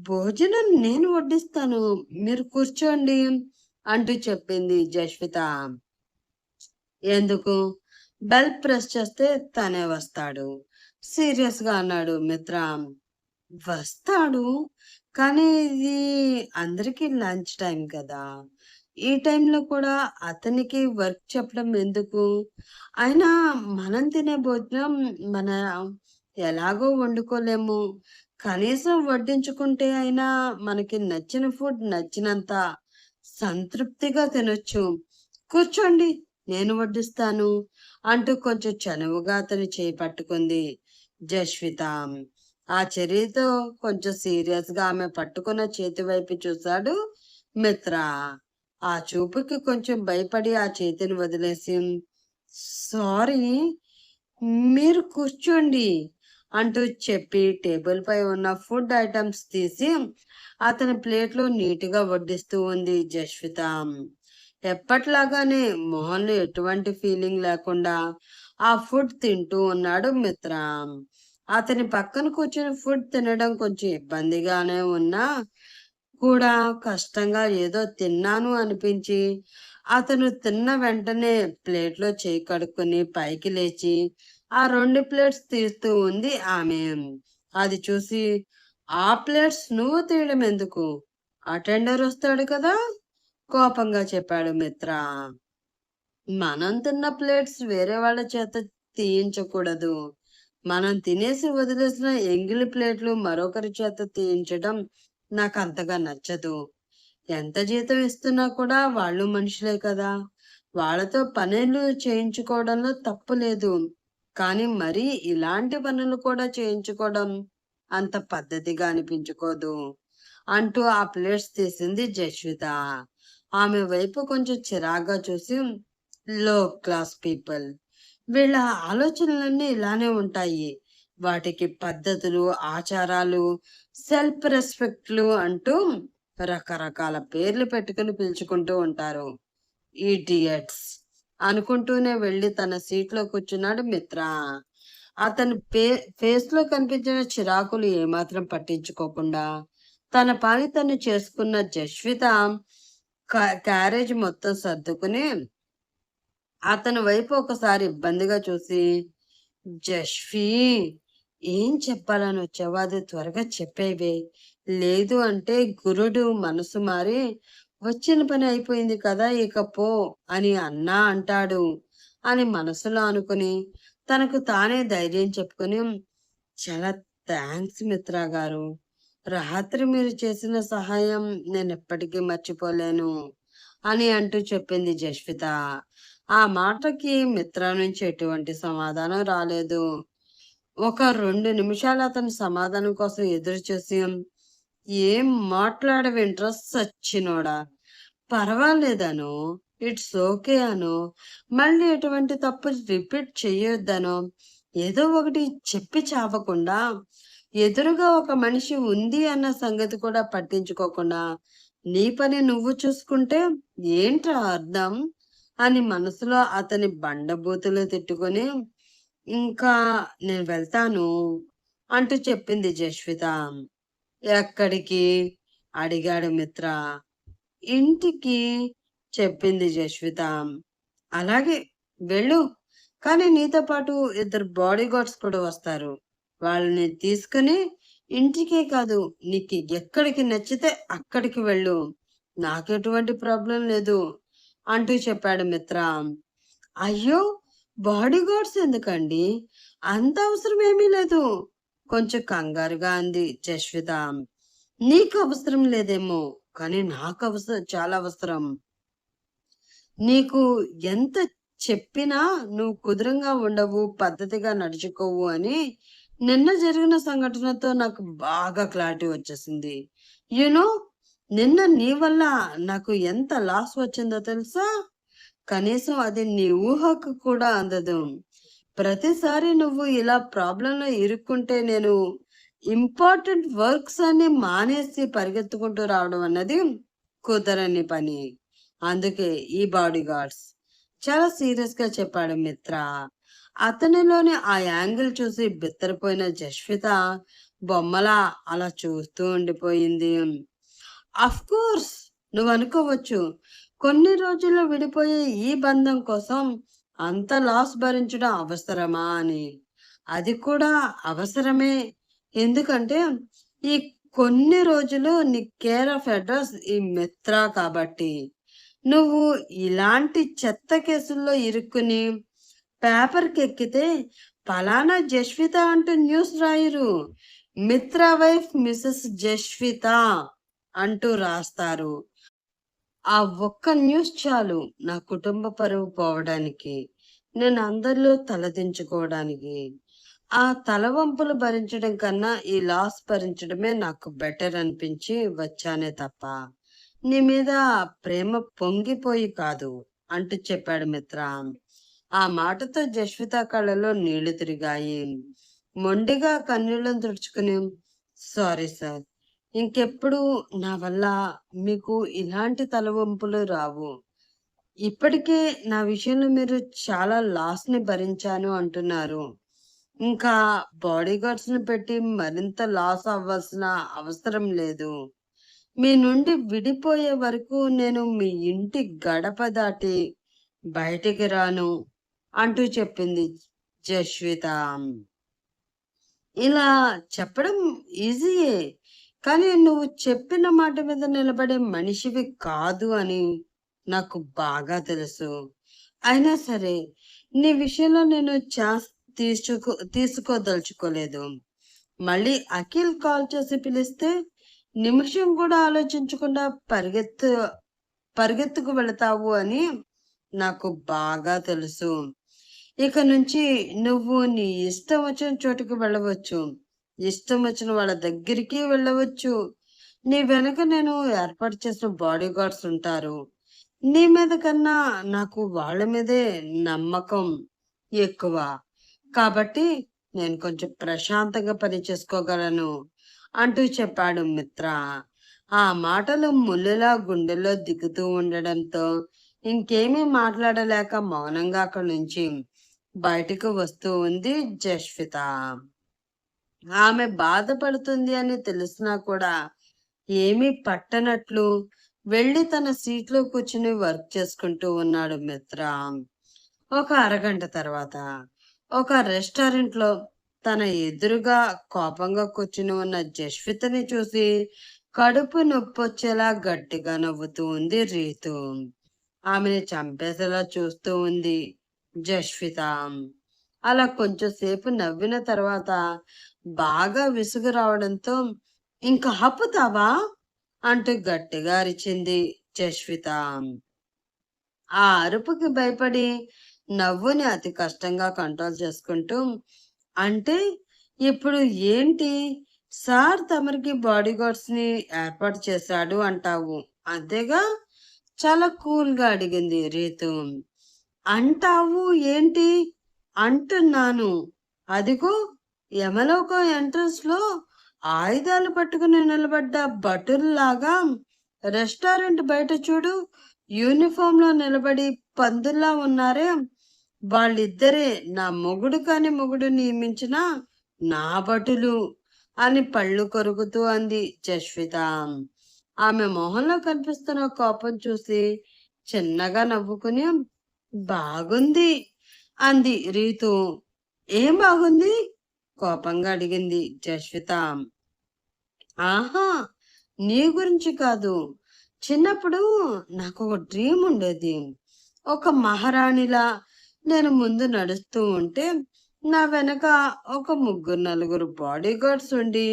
భోజనం నేను వడ్డిస్తాను. మీరు కూర్చోండి అంటూ చెప్పింది జస్విత. ఎందుకు? బెల్ ప్రెస్ చేస్తే తనే వస్తాడు. సీరియస్‌గా అన్నాడు మిత్ర. వస్తాడు. కానీ ఇది అందరికీ లంచ్ టైమ్ కదా! ఈ టైంలో కూడా అతనికి వర్క్ చెప్పడం ఎందుకు? అయినా మనం తినే భోజనం మనం ఎలాగో వండుకోలేము. కనీసం వడ్డించుకుంటే అయినా మనకి నచ్చిన ఫుడ్ నచ్చినంత సంతృప్తిగా తినొచ్చు. కూర్చోండి, నేను వడ్డిస్తాను అంటూ కొంచెం చనువుగా అతని చేయి పట్టుకుంది జస్విత. ఆ చర్యతో కొంచెం సీరియస్‌గా ఆమె పట్టుకున్న చేతి వైపు చూశాడు మిత్ర. ఆ చూపుకి కొంచెం భయపడి ఆ చేతిని వదిలేసి, "సారీ, మీరు కూర్చోండి" అంటూ చెప్పి టేబుల్‌పై ఉన్న ఫుడ్ ఐటెమ్స్ తీసి అతని ప్లేట్‌లో నీట్‌గా వడ్డిస్తూ ఉంది జస్విత. ఎప్పట్లాగానే మొహంలో ఎటువంటి ఫీలింగ్ లేకుండా ఆ ఫుడ్ తింటూ ఉన్నాడు మిత్ర. అతని పక్కన కూర్చొని ఫుడ్ తినడం కొంచెం ఇబ్బందిగానే ఉన్నా కూడా కష్టంగా ఏదో తిన్నాను అనిపించి అతను తిన్న వెంటనే ప్లేట్‌లో చేయి కడుక్కొని పైకి లేచి ఆ 2 ప్లేట్స్ తీస్తూ ఉంది ఆమె. అది చూసి, "ఆ ప్లేట్స్ నువ్వు తీయడం ఎందుకు? అటెండర్ వస్తాడు కదా!" కోపంగా చెప్పాడు మిత్ర. మనం తిన్న ప్లేట్స్ వేరే వాళ్ళ చేత తీయించకూడదు. మనం తినేసి వదిలేసిన ఎంగిలి ప్లేట్లు మరొకరి చేత తీయించడం నాకంతగా నచ్చదు. ఎంత జీతం ఇస్తున్నా కూడా వాళ్ళు మనుషులే కదా! వాళ్ళతో పనులు చేయించుకోవడంలో తప్పు లేదు. కానీ మరీ ఇలాంటి పనులు కూడా చేయించుకోవడం అంత పద్ధతిగా అనిపించుకోదు అంటూ ఆ ప్లేట్స్ తీసింది జస్విత. ఆమె వైపు కొంచెం చిరాగ్గా చూసి, లో క్లాస్ పీపుల్, వీళ్ళ ఆలోచనలన్నీ ఇలానే ఉంటాయి. వాటికి పద్ధతులు, ఆచారాలు, సెల్ఫ్ రెస్పెక్ట్లు అంటూ రకరకాల పేర్లు పెట్టుకుని పిలుచుకుంటూ ఉంటారు. ఈడియట్స్ అనుకుంటూనే వెళ్లి తన సీట్లో కూర్చున్నాడు మిత్ర. అతని ఫేస్ లో కనిపించిన చిరాకులు ఏమాత్రం పట్టించుకోకుండా తన పని తను చేసుకున్న జస్విత క్యారేజ్ మొత్తం సర్దుకుని అతని వైపు ఒకసారి ఇబ్బందిగా చూసి, జస్వి, ఏం చెప్పాలని వచ్చావో అది త్వరగా చెప్పేవే. లేదు అంటే గురుడు మనసు మారి వచ్చిన పని అయిపోయింది కదా, ఇక పో అని అన్నా అంటాడు అని మనసులో అనుకుని తనకు తానే ధైర్యం చెప్పుకుని, చాలా థ్యాంక్స్ మిత్ర గారు. రాత్రి మీరు చేసిన సహాయం నేను ఎప్పటికీ మర్చిపోలేను అని అంటూ చెప్పింది జస్విత. ఆ మాటకి మిత్ర నుంచి ఎటువంటి సమాధానం రాలేదు. ఒక 2 నిమిషాలు అతని సమాధానం కోసం ఎదురు చూసి, ఏం మాట్లాడవేంట్రా సచ్చినోడా, పర్వాలేదను, ఇట్స్ ఓకే అను, మళ్ళీ ఎటువంటి తప్పు రిపీట్ చెయ్యొద్దను, ఏదో ఒకటి చెప్పి చావకుండా ఎదురుగా ఒక మనిషి ఉంది అన్న సంగతి కూడా పట్టించుకోకుండా నీ పని నువ్వు చూసుకుంటే ఏంట్రా అర్థం అని మనసులో అతని బండబూతులు తిట్టుకొని, ఇంకా నేను వెళ్తాను అంటూ చెప్పింది జస్విత. ఎక్కడికి అడిగాడు మిత్ర. ఇంటికి చెప్పింది జస్విత. అలాగే వెళ్ళు, కానీ నీతో పాటు 2 బాడీ గార్డ్స్ కూడా వస్తారు. వాళ్ళని తీసుకుని ఇంటికే కాదు, నీకు ఎక్కడికి నచ్చితే అక్కడికి వెళ్ళు, నాకెటువంటి ప్రాబ్లం లేదు అంటూ చెప్పాడు మిత్ర. అయ్యో, బాడీ గార్డ్స్ ఎందుకండి, అంత అవసరం ఏమీ లేదు కొంచెం కంగారుగా అంది జస్విత. నీకు అవసరం లేదేమో, కానీ నాకు చాలా అవసరం. నీకు ఎంత చెప్పినా నువ్వు కుదురంగా ఉండవు, పద్ధతిగా నడుచుకోవు అని నిన్న జరిగిన సంఘటనతో నాకు బాగా క్లారిటీ వచ్చేసింది. యూనో, నిన్న నీ వల్ల నాకు ఎంత లాస్ వచ్చిందో తెలుసా? కనీసం అది నీ ఊహకు కూడా అందదు. ప్రతిసారి నువ్వు ఇలా ప్రాబ్లంలో ఇరుక్కుంటే నేను ఇంపార్టెంట్ వర్క్స్ అన్ని మానేసి పరిగెత్తుకుంటూ రావడం అన్నది కుదరని పని. అందుకే ఈ బాడీ గార్డ్స్ చాలా సీరియస్ గా చెప్పాడు మిత్ర. అతనిలోని ఆ యాంగిల్ చూసి బిత్తరపోయిన జస్విత బొమ్మలా అలా చూస్తూ ఉండిపోయింది. అఫ్ కోర్స్, నువ్వు అనుకోవచ్చు, కొన్ని రోజుల్లో విడిపోయే ఈ బంధం కోసం అంత లాస్ భరించడం అవసరమా అని. అది కూడా అవసరమే. ఎందుకంటే ఈ కొన్ని రోజులు నీ కేర్ ఆఫ్ అడ్రస్ ఈ మిత్ర కాబట్టి. నువ్వు ఇలాంటి చెత్త కేసుల్లో ఇరుక్కుని పేపర్కి ఎక్కితే పలానా జస్విత అంటూ న్యూస్ రాయరు, మిత్ర వైఫ్ మిసెస్ జస్విత అంటూ రాస్తారు. ఆ ఒక్క న్యూస్ చాలు నా కుటుంబ పరువు పోవడానికి, నేను అందరిలో తలదించుకోవడానికి. ఆ తలవంపులు భరించడం కన్నా ఈ లాస్ భరించడమే నాకు బెటర్ అనిపించి వచ్చానే తప్ప నీ మీద ప్రేమ పొంగిపోయి కాదు అంటూ చెప్పాడు మిత్ర. ఆ మాటతో జస్విత కళ్ళలో నీళ్లు తిరిగాయి. మొండిగా కన్నీళ్లను తుడుచుకుని, సారీ సార్, ఇంకెప్పుడు నా వల్ల మీకు ఇలాంటి తలవంపులు రావు. ఇప్పటికే నా విషయంలో మీరు చాలా లాస్ ని భరించాను అంటున్నారు. ఇంకా బాడీ గార్డ్స్ ని పెట్టి మరింత లాస్ అవ్వాల్సిన అవసరం లేదు. మీ నుండి విడిపోయే వరకు నేను మీ ఇంటి గడప దాటి బయటికి రాను అంటూ చెప్పింది జస్విత. ఇలా చెప్పడం ఈజీయే, కానీ నువ్వు చెప్పిన మాట మీద నిలబడే మనిషివి కాదు అని నాకు బాగా తెలుసు. అయినా సరే నీ విషయంలో నేను ఛాన్స్ తీసుకోదలుచుకోలేదు. మళ్ళీ అఖిల్ కాల్ చేసి పిలిస్తే నిమిషం కూడా ఆలోచించకుండా పరిగెత్తుకు వెళతావు అని నాకు బాగా తెలుసు. ఇక నుంచి నువ్వు నీ ఇష్టం వచ్చిన చోటుకు వెళ్ళవచ్చు. ఇష్టం వచ్చిన వాళ్ళ దగ్గరికి వెళ్ళవచ్చు. నీ వెనక నేను ఏర్పాటు చేసిన బాడీ గార్డ్స్ ఉంటారు. నీ మీద కన్నా నాకు వాళ్ళ మీదే నమ్మకం ఎక్కువ. కాబట్టి నేను కొంచెం ప్రశాంతంగా పని చేసుకోగలను అంటూ చెప్పాడు మిత్ర. ఆ మాటలు ముల్లులా గుండెల్లో దిగుతూ ఉండడంతో ఇంకేమీ మాట్లాడలేక మౌనంగా అక్కడి నుంచి బయటకు వస్తూ ఉంది జస్విత. ఆమె బాధపడుతుంది అని తెలిసినా కూడా ఏమీ పట్టనట్లు వెళ్లి తన సీట్లో కూర్చుని వర్క్ చేసుకుంటూ ఉన్నాడు మిత్ర. ఒక అరగంట తర్వాత ఒక రెస్టారెంట్లో తన ఎదురుగా కోపంగా కూర్చుని ఉన్న జస్వితని చూసి కడుపు నొప్పొచ్చేలా గట్టిగా నవ్వుతూ ఉంది రీతు. ఆమెని చంపేసేలా చూస్తూ ఉంది జస్విత. అలా కొంచెం సేపు నవ్విన తర్వాత బాగా విసుగు రావడంతో "ఇంక ఆపుతావా?" అంటూ గట్టిగా అరిచింది జస్విత. ఆ అరుపుకి భయపడి నవ్వుని అతి కష్టంగా కంట్రోల్ చేసుకుంటూ, "అంటే ఇప్పుడు ఏంటి? సార్ తమరికి బాడీ గార్డ్స్‌ని ఏర్పాటు చేశాడు అంటావు. అంతేగా?" చాలా కూల్‌గా అడిగింది రీతు. "అంటావు ఏంటి?" "అంటున్నాను. అదిగో యమలోకం ఎంట్రన్స్‌లో ఆయుధాలు పట్టుకుని నిలబడ్డ భటుల్లాగా రెస్టారెంట్ బయట చూడు యూనిఫామ్‌లో నిలబడి పందుల్లా ఉన్నారే, వాళ్ళిద్దరే నా మొగుడు కాని మొగుడు నియమించిన నా భటులు" అని పళ్ళు కొరుకుతూ అంది జస్విత. ఆమె మొహంలో కనిపిస్తున్న కోపం చూసి చిన్నగా నవ్వుకుని "బాగుంది" అంది రీతు. "ఏం బాగుంది?" కోపంగా అడిగింది జస్విత. "ఆహా! నీ గురించి కాదు. చిన్నప్పుడు నాకొక డ్రీమ్ ఉండేది. ఒక మహారాణిలా నేను ముందు నడుస్తూ ఉంటే, నా వెనక ఒక ముగ్గురు నలుగురు బాడీ గార్డ్స్ ఉండి,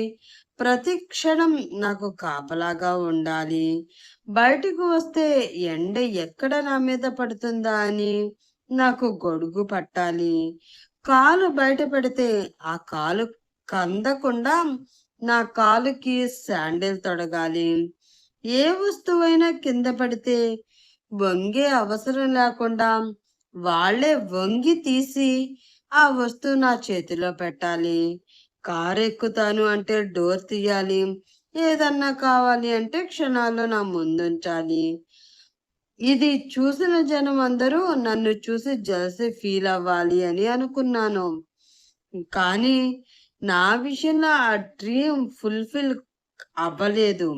ప్రతి క్షణం నాకు కాపలాగా ఉండాలి. బయటకు వస్తే ఎండ ఎక్కడ నా మీద పడుతుందా అని నాకు గొడుగు పట్టాలి. కాలు బయట పెడితే ఆ కాలు కందకుండా నా కాలుకి శాండిల్ తొడగాలి. ఏ వస్తువైనా కింద పడితే వంగే అవసరం లేకుండా వాళ్ళే వంగి తీసి ఆ వస్తువు నా చేతిలో పెట్టాలి. కారు ఎక్కుతాను అంటే డోర్ తీయాలి. ఏదన్నా కావాలి అంటే క్షణాల్లో నా ముందుంచాలి. ఇది చూసిన జనం అందరూ నన్ను చూసి జెలసీ ఫీల్ అవ్వాలి అని అనుకున్నాను. కానీ నా విషయంలో ఆ డ్రీమ్ ఫుల్‌ఫిల్ అవ్వలేదు.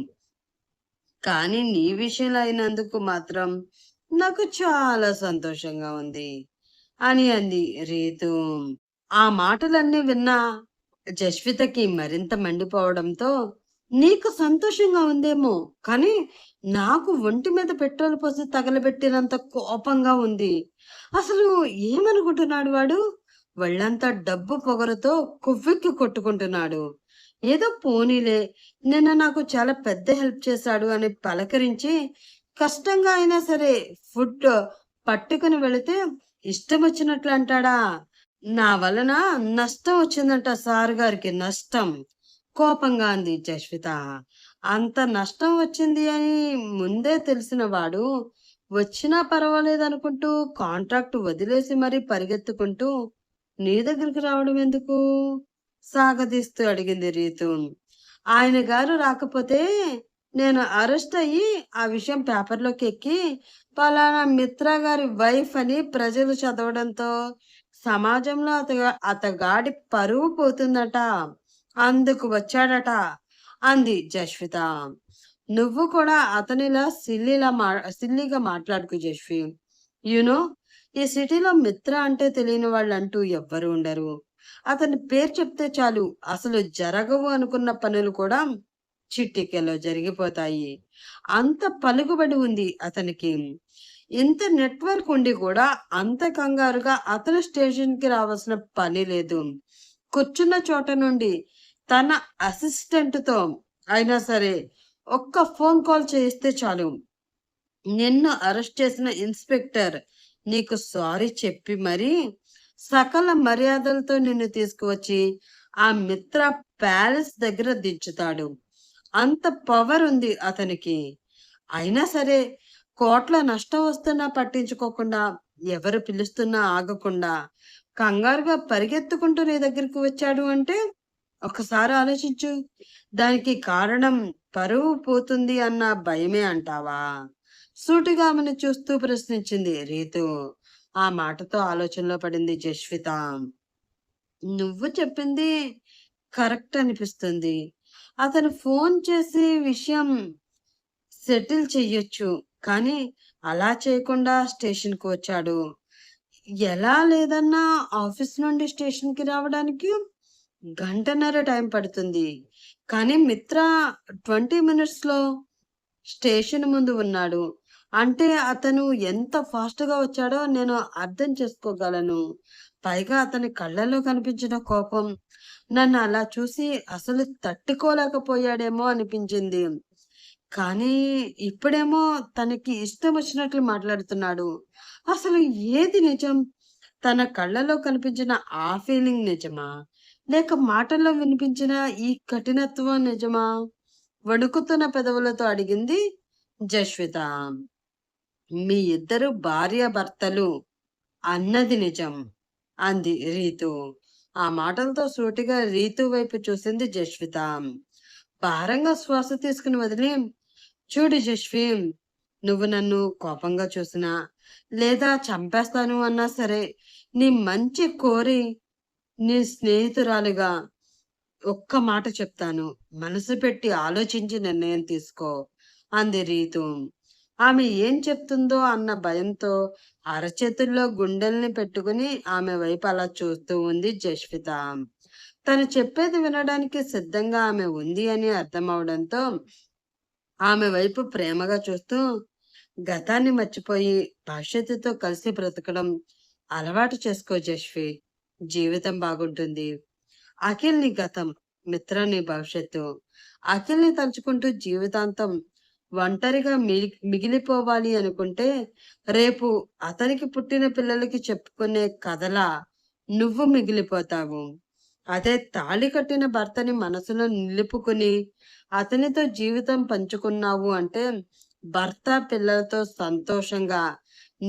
కానీ నీ విషయంలో అయినందుకు మాత్రం నాకు చాలా సంతోషంగా ఉంది" అని అంది రీతు. ఆ మాటలన్నీ విన్న జస్వితకి మరింత మండిపోవడంతో, "నీకు సంతోషంగా ఉందేమో, కానీ నాకు ఒంటి మీద పెట్రోల్ పోసి తగలబెట్టినంత కోపంగా ఉంది. అసలు ఏమనుకుంటున్నాడు వాడు? ఒళ్ళంతా డబ్బు పొగరుతో కొవ్వెక్కి కొట్టుకుంటున్నాడు. ఏదో పోనీలే నిన్న నాకు చాలా పెద్ద హెల్ప్ చేశాడు అని పలకరించి, కష్టంగా అయినా సరే ఫుడ్ పట్టుకుని వెళితే ఇష్టమొచ్చినట్లు అంటాడా? నా వలన నష్టం వచ్చిందంట సార్ గారికి నష్టం" కోపంగా అంది జస్విత. అంత నష్టం వచ్చింది అని ముందే తెలిసిన వాడు, వచ్చినా పర్వాలేదనుకుంటూ కాంట్రాక్ట్ వదిలేసి మరీ పరిగెత్తుకుంటూ నీ దగ్గరికి రావడం ఎందుకు? సాగదీస్తూ అడిగింది రీతు. "ఆయన గారు రాకపోతే నేను అరెస్ట్ అయ్యి ఆ విషయం పేపర్‌లోకి ఎక్కి పలానా మిత్రా గారి వైఫ్ అని ప్రజలు చదవడంతో సమాజంలో అతగాడి పరువు పోతుందట. అందుకు వచ్చాడట" అంది జస్విత. "నువ్వు కూడా అతనిలా సిల్లీగా మాట్లాడకు జస్వి. యూ నో ఈ సిటీలో మిత్ర అంటే తెలియని వాళ్ళంటూ ఎవ్వరు ఉండరు. అతని పేరు చెప్తే చాలు అసలు జరగవు అనుకున్న పనులు కూడా చిటికెలో జరిగిపోతాయి. అంత పలుకుబడి ఉంది అతనికి. ఇంత నెట్వర్క్ ఉండి కూడా అంత కంగారుగా అతను స్టేషన్‌కి రావాల్సిన పని లేదు. కూర్చున్న చోట నుండి తన అసిస్టెంట్‌తో అయినా సరే ఒక్క ఫోన్ కాల్ చేయిస్తే చాలు నిన్ను అరెస్ట్ చేసిన ఇన్స్‌పెక్టర్ నీకు సారీ చెప్పి మరీ సకల మర్యాదలతో నిన్ను తీసుకువచ్చి ఆ మిత్ర ప్యాలెస్ దగ్గర దించుతాడు. అంత పవర్ ఉంది అతనికి. అయినా సరే కోట్ల నష్టం వస్తున్నా పట్టించుకోకుండా, ఎవరు పిలుస్తున్నా ఆగకుండా, కంగారుగా పరిగెత్తుకుంటూ నీ దగ్గరికి వచ్చాడు అంటే, ఒకసారి ఆలోచించు. దానికి కారణం పరువు పోతుంది అన్న భయమే అంటావా? సూటిగా ఆమెను చూస్తూ ప్రశ్నించింది రీతు. ఆ మాటతో ఆలోచనలో పడింది జస్విత. నువ్వు చెప్పింది కరెక్ట్ అనిపిస్తుంది. అతను ఫోన్ చేసి విషయం సెటిల్ చెయ్యొచ్చు. కానీ అలా చేయకుండా స్టేషన్‌కి వచ్చాడు. ఎలా లేదన్నా ఆఫీస్ నుండి స్టేషన్‌కి రావడానికి గంటన్నర టైం పడుతుంది. కానీ మిత్ర 20 మినిట్స్‌లో స్టేషన్ ముందు ఉన్నాడు. అంటే అతను ఎంత ఫాస్ట్‌గా వచ్చాడో నేను అర్థం చేసుకోగలను. పైగా అతని కళ్ళల్లో కనిపించిన కోపం నన్ను అలా చూసి అసలు తట్టుకోలేకపోయాడేమో అనిపించింది. కానీ ఇప్పుడేమో తనకి ఇష్టం వచ్చినట్లు మాట్లాడుతున్నాడు. అసలు ఏది నిజం? తన కళ్ళలో కనిపించిన ఆ ఫీలింగ్ నిజమా? లేక మాటల్లో వినిపించిన ఈ కఠినత్వం నిజమా? వణుకుతున్న పెదవులతో అడిగింది జస్విత. మీ ఇద్దరు భార్యాభర్తలు అన్నది నిజం అంది రీతు. ఆ మాటలతో సూటిగా రీతు వైపు చూసింది జస్విత. భారంగా శ్వాస తీసుకుని వదిలి, చూడు జస్వి, నువ్వు నన్ను కోపంగా చూసినా, లేదా చంపేస్తాను అన్నా సరే, నీ మంచి కోరి నీ స్నేహితురాలిగా ఒక్క మాట చెప్తాను. మనసు పెట్టి ఆలోచించి నిర్ణయం తీసుకో అంది రీతు. ఆమె ఏం చెప్తుందో అన్న భయంతో అరచేతుల్లో గుండెల్ని పెట్టుకుని ఆమె వైపు అలా చూస్తూ ఉంది జస్విత. తను చెప్పేది వినడానికి సిద్ధంగా ఆమె ఉంది అని అర్థమవడంతో ఆమె వైపు ప్రేమగా చూస్తూ, గతాన్ని మర్చిపోయి భవిష్యత్తుతో కలిసి బ్రతకడం అలవాటు చేసుకో జస్వి. జీవితం బాగుంటుంది. అఖిల్ నీ గతం, మిత్ర నీ భవిష్యత్తు. అఖిల్‌ని తలుచుకుంటూ జీవితాంతం ఒంటరిగా మిగిలిపోవాలి అనుకుంటే, రేపు అతనికి పుట్టిన పిల్లలకి చెప్పుకునే కథలా నువ్వు మిగిలిపోతావు. అదే తాళి కట్టిన భర్తని మనసులో నిలుపుకొని, అతనితో జీవితం పంచుకున్నావు అంటే, భర్త, పిల్లలతో సంతోషంగా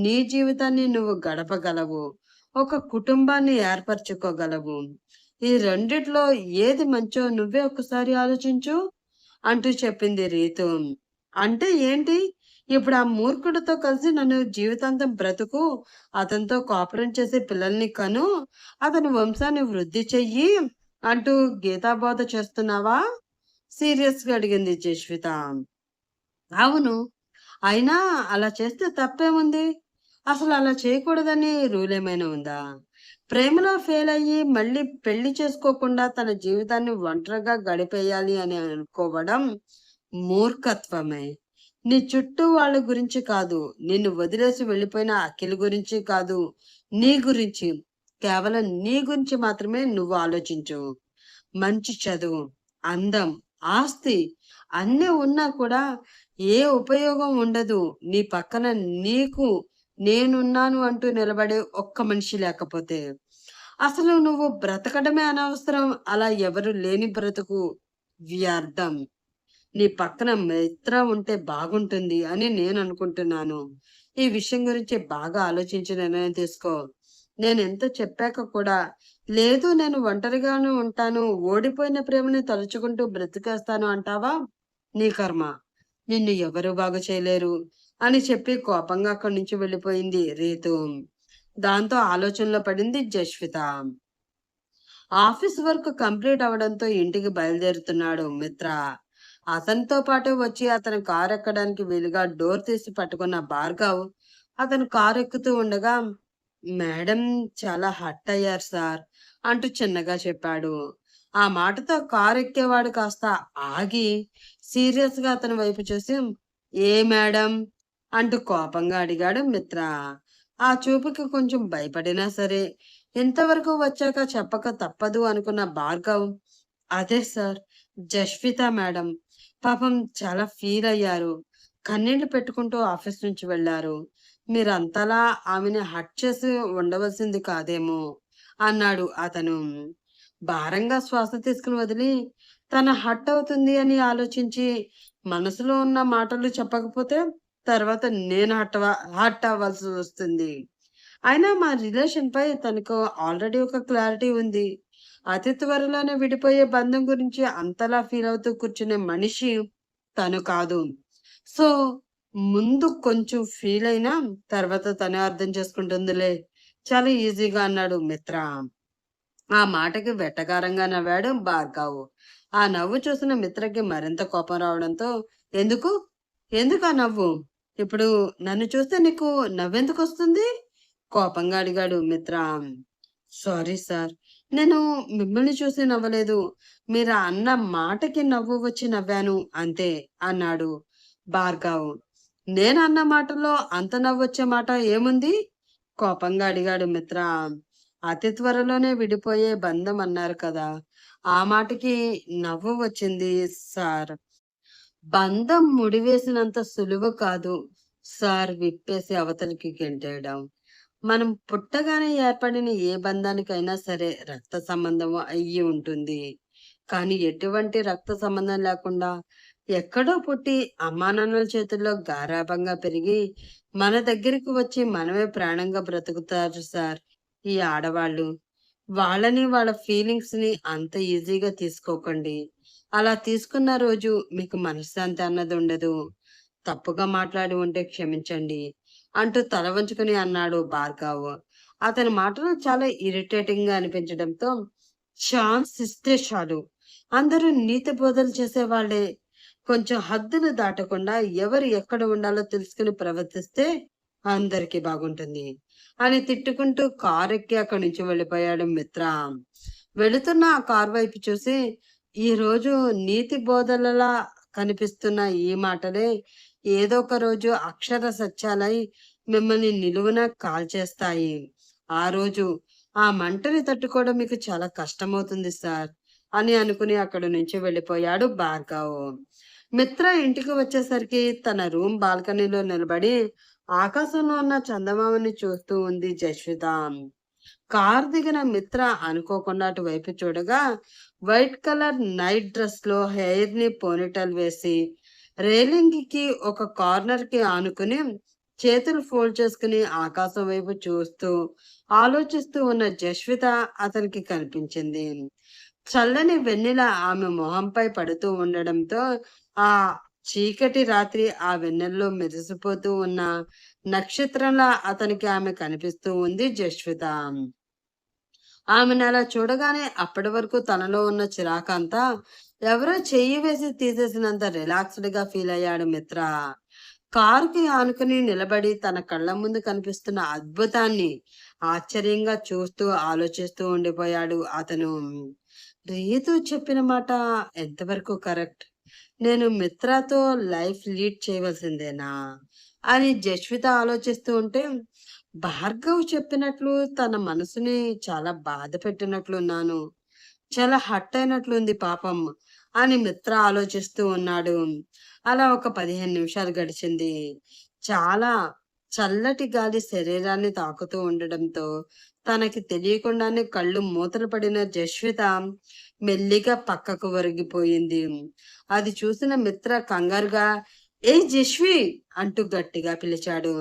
నీ జీవితాన్ని నువ్వు గడపగలవు. ఒక కుటుంబాన్ని ఏర్పరచుకోగలవు. ఈ రెండిట్లో ఏది మంచో నువ్వే ఒకసారి ఆలోచించు అంటూ చెప్పింది రీతు. అంటే ఏంటి? ఇప్పుడు ఆ మూర్ఖుడితో కలిసి నన్ను జీవితాంతం బ్రతుకు, అతనితో కాపురం చేసే పిల్లల్ని కను, అతని వంశాన్ని వృద్ధి చెయ్యి అంటూ గీతాబోధ చేస్తున్నావా? సీరియస్‌గా అడిగింది జస్విత. అవును. అయినా అలా చేస్తే తప్పేముంది? అసలు అలా చేయకూడదని రూల్ ఏమైనా ఉందా? ప్రేమలో ఫెయిల్ అయ్యి మళ్ళీ పెళ్లి చేసుకోకుండా తన జీవితాన్ని ఒంటరిగా గడిపేయాలి అని అనుకోవడం మూర్ఖత్వమే. నీ చుట్టూ వాళ్ళ గురించి కాదు, నిన్ను వదిలేసి వెళ్ళిపోయిన అఖిల్ గురించి కాదు, నీ గురించి, కేవలం నీ గురించి మాత్రమే నువ్వు ఆలోచించు. మంచి చదువు, అందం, ఆస్తి అన్నీ ఉన్నా కూడా ఏ ఉపయోగం ఉండదు. నీ పక్కన నీకు నేనున్నాను అంటూ నిలబడే ఒక్క మనిషి లేకపోతే. అసలు నువ్వు బ్రతకడమే అనవసరం. అలా ఎవరు లేని బ్రతుకు వ్యర్థం. నీ పక్కన మిత్ర ఉంటే బాగుంటుంది అని నేను అనుకుంటున్నాను. ఈ విషయం గురించి బాగా ఆలోచించి నిర్ణయం తీసుకో. నేనెంత చెప్పాక కూడా, లేదు నేను ఒంటరిగానే ఉంటాను, ఓడిపోయిన ప్రేమని తలుచుకుంటూ బ్రతికేస్తాను అంటావా? నీ కర్మ. నిన్ను ఎవరు బాగు చేయలేరు అని చెప్పి కోపంగా అక్కడి నుంచి వెళ్ళిపోయింది రీతు. దాంతో ఆలోచనలో పడింది జస్విత. ఆఫీస్ వర్క్ కంప్లీట్ అవ్వడంతో ఇంటికి బయలుదేరుతున్నాడు మిత్ర. అతనితో పాటు వచ్చి అతని కారు ఎక్కడానికి వీలుగా డోర్ తీసి పట్టుకున్న భార్గవ్ అతను కారు ఎక్కుతూ ఉండగా, మేడం చాలా హర్ట్ అయ్యారు సార్ అంటూ చిన్నగా చెప్పాడు. ఆ మాటతో కారు ఎక్కేవాడు కాస్త ఆగి సీరియస్ గా అతని వైపు చూసి, ఏ మేడం అంటూ కోపంగా అడిగాడు మిత్ర. ఆ చూపుకి కొంచెం భయపడినా సరే, ఇంతవరకు వచ్చాక చెప్పక తప్పదు అనుకున్న భార్గవ్, అదే సార్, జస్విత మేడం. పాపం చాలా ఫీల్ అయ్యారు. కన్నీళ్లు పెట్టుకుంటూ ఆఫీస్ నుంచి వెళ్లారు. మీరంతలా ఆమెని హర్ట్ చేసి ఉండవలసింది కాదేమో అన్నాడు అతను. భారంగా శ్వాస తీసుకుని వదిలి తన హర్ట్ అవుతుంది అని ఆలోచించి మనసులో ఉన్న మాటలు చెప్పకపోతే తర్వాత నేను హర్ట్ అవ్వాల్సి వస్తుంది. అయినా మా రిలేషన్ పై తనకు ఆల్రెడీ ఒక క్లారిటీ ఉంది. అతి త్వరలోనే విడిపోయే బంధం గురించి అంతలా ఫీల్ అవుతూ కూర్చునే మనిషి తను కాదు. సో, ముందు కొంచెం ఫీల్ అయినా తర్వాత తనే అర్థం చేసుకుంటుందిలే. చాలా ఈజీగా అన్నాడు మిత్ర. ఆ మాటకి వెటకారంగా నవ్వాడు భార్గవ్. ఆ నవ్వు చూసిన మిత్రకి మరింత కోపం రావడంతో, "ఎందుకు? ఎందుకా నవ్వు? ఇప్పుడు నన్ను చూస్తే నీకు నవ్వెందుకొస్తుంది?" కోపంగా అడిగాడు మిత్ర. "Sorry sir. నేను మిమ్మల్ని చూసి నవ్వలేదు. మీరు అన్న మాటకి నవ్వు వచ్చి నవ్వాను అంతే" అన్నాడు భార్గవ్. "నేనన్న మాటలో అంత నవ్వొచ్చే మాట ఏముంది?" కోపంగా అడిగాడు మిత్ర. "అతి త్వరలోనే విడిపోయే బంధం అన్నారు కదా! ఆ మాటకి నవ్వు వచ్చింది సార్. బంధం ముడివేసినంత సులువు కాదు సార్ విప్పేసి అవతలికి గెంటేయడం. మనం పుట్టగానే ఏర్పడిన ఏ బంధానికైనా సరే రక్త సంబంధం అయ్యి ఉంటుంది. కానీ ఎటువంటి రక్త సంబంధం లేకుండా ఎక్కడో పుట్టి అమ్మానాన్నల చేతుల్లో గారాబంగా పెరిగి మన దగ్గరికి వచ్చి మనమే ప్రాణంగా బ్రతుకుతారు సార్ ఈ ఆడవాళ్ళు. వాళ్ళని వాళ్ళ ఫీలింగ్స్ ని అంత ఈజీగా తీసుకోకండి. అలా తీసుకున్న రోజు మీకు మనశ్శాంతి అన్నది ఉండదు. తప్పుగా మాట్లాడి ఉంటే క్షమించండి" అంటూ తల వంచుకుని అన్నాడు భార్గవ్. అతని మాటలు చాలా ఇరిటేటింగ్ గా అనిపించడంతో, ఛాన్స్ ఇస్తే చాలు అందరూ నీతి బోధలు చేసేవాళ్లే. కొంచెం హద్దులు దాటకుండా ఎవరు ఎక్కడ ఉండాలో తెలుసుకుని ప్రవర్తిస్తే అందరికీ బాగుంటుంది అని తిట్టుకుంటూ కారు ఎక్కి అక్కడి నుంచి వెళ్ళిపోయాడు మిత్ర. వెళుతున్న ఆ కారు వైపు చూసి, ఈ రోజు నీతి బోధలలా కనిపిస్తున్న ఈ మాటలే ఏదో ఒక రోజు అక్షర సత్యాలై మిమ్మల్ని నిలువున కాల్చేస్తాయి. ఆ రోజు ఆ మంటని తట్టుకోవడం మీకు చాలా కష్టమవుతుంది సార్ అని అనుకుని అక్కడి నుంచి వెళ్ళిపోయాడు భార్గవ్. మిత్ర ఇంటికి వచ్చేసరికి తన రూమ్ బాల్కనీలో నిలబడి ఆకాశంలో ఉన్న చందమామని చూస్తూ ఉంది జస్విత. కార్ దిగిన మిత్ర అనుకోకుండా అటువైపు చూడగా వైట్ కలర్ నైట్ డ్రెస్ లో హెయిర్ ని పోనీటైల్ వేసి రేలింగ్ కి ఒక కార్నర్ కి ఆనుకుని చేతులు ఫోల్డ్ చేసుకుని ఆకాశం వైపు చూస్తూ ఆలోచిస్తూ ఉన్న జస్విత అతనికి కనిపించింది. చల్లని వెన్నెల ఆమె మొహంపై పడుతూ ఉండడంతో ఆ చీకటి రాత్రి ఆ వెన్నెల్లో మెరిసిపోతూ ఉన్న నక్షత్రంలా అతనికి ఆమె కనిపిస్తూ ఉంది జస్విత. ఆమెను అలా చూడగానే అప్పటి వరకు తనలో ఉన్న చిరాకంతా ఎవరో చెయ్యి వేసి తీసేసినంత రిలాక్స్డ్ గా ఫీల్ అయ్యాడు మిత్ర. కారుకి ఆనుకుని నిలబడి తన కళ్ళ ముందు కనిపిస్తున్న అద్భుతాన్ని ఆశ్చర్యంగా చూస్తూ ఆలోచిస్తూ ఉండిపోయాడు అతను. రీతు చెప్పిన మాట ఎంతవరకు కరెక్ట్? నేను మిత్రతో లైఫ్ లీడ్ చేయవలసిందేనా అని జస్విత ఆలోచిస్తూ ఉంటే, భార్గవ్ చెప్పినట్లు తన మనసుని చాలా బాధ పెట్టినట్లున్నాను. చాలా హర్ట్ అయినట్లుంది పాపం అని మిత్ర ఆలోచిస్తూ ఉన్నాడు. అలా ఒక 15 నిమిషాలు గడిచింది. చాలా చల్లటి గాలి శరీరాన్ని తాకుతూ ఉండడంతో తనకి తెలియకుండానే కళ్ళు మూతలు పడిన జస్విత మెల్లిగా పక్కకు ఒరిగిపోయింది. అది చూసిన మిత్ర కంగారుగా, "ఏయ్ జస్వి" అంటూ గట్టిగా పిలిచాడు.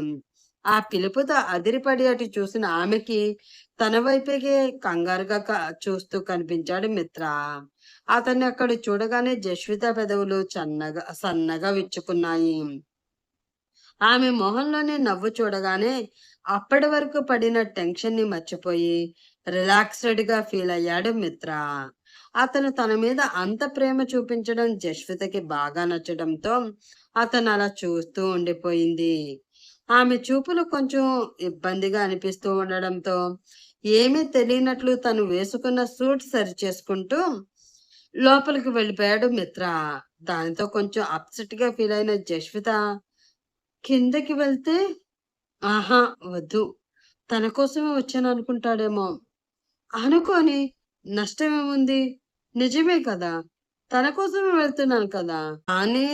ఆ పిలుపుతో అదిరిపడి అటు చూసిన ఆమెకి తన వైపుకే కంగారుగా చూస్తూ కనిపించాడు మిత్ర. అతన్ని అక్కడ చూడగానే జస్విత పెదవులు సన్నగా విచ్చుకున్నాయి. ఆమె మొహంలోని నవ్వు చూడగానే అప్పటి వరకు పడిన టెన్షన్ ని మర్చిపోయి రిలాక్స్డ్ గా ఫీల్ అయ్యాడు మిత్ర. అతను తన మీద అంత ప్రేమ చూపించడం జస్వితకి బాగా నచ్చడంతో అతను అలా చూస్తూ ఉండిపోయింది. ఆమె చూపులు కొంచెం ఇబ్బందిగా అనిపిస్తూ ఉండడంతో ఏమీ తెలియనట్లు తను వేసుకున్న సూట్ సరి చేసుకుంటూ లోపలికి వెళ్ళిపోయాడు మిత్ర. దానితో కొంచెం అప్సెట్ గా ఫీల్ అయిన జస్విత కిందకి వెళ్తే, ఆహా వద్దు, తన కోసమే వచ్చాననుకుంటాడేమో అనుకోని నష్టమేముంది? నిజమే కదా! తన కోసమే వెళ్తున్నాను కదా! కానీ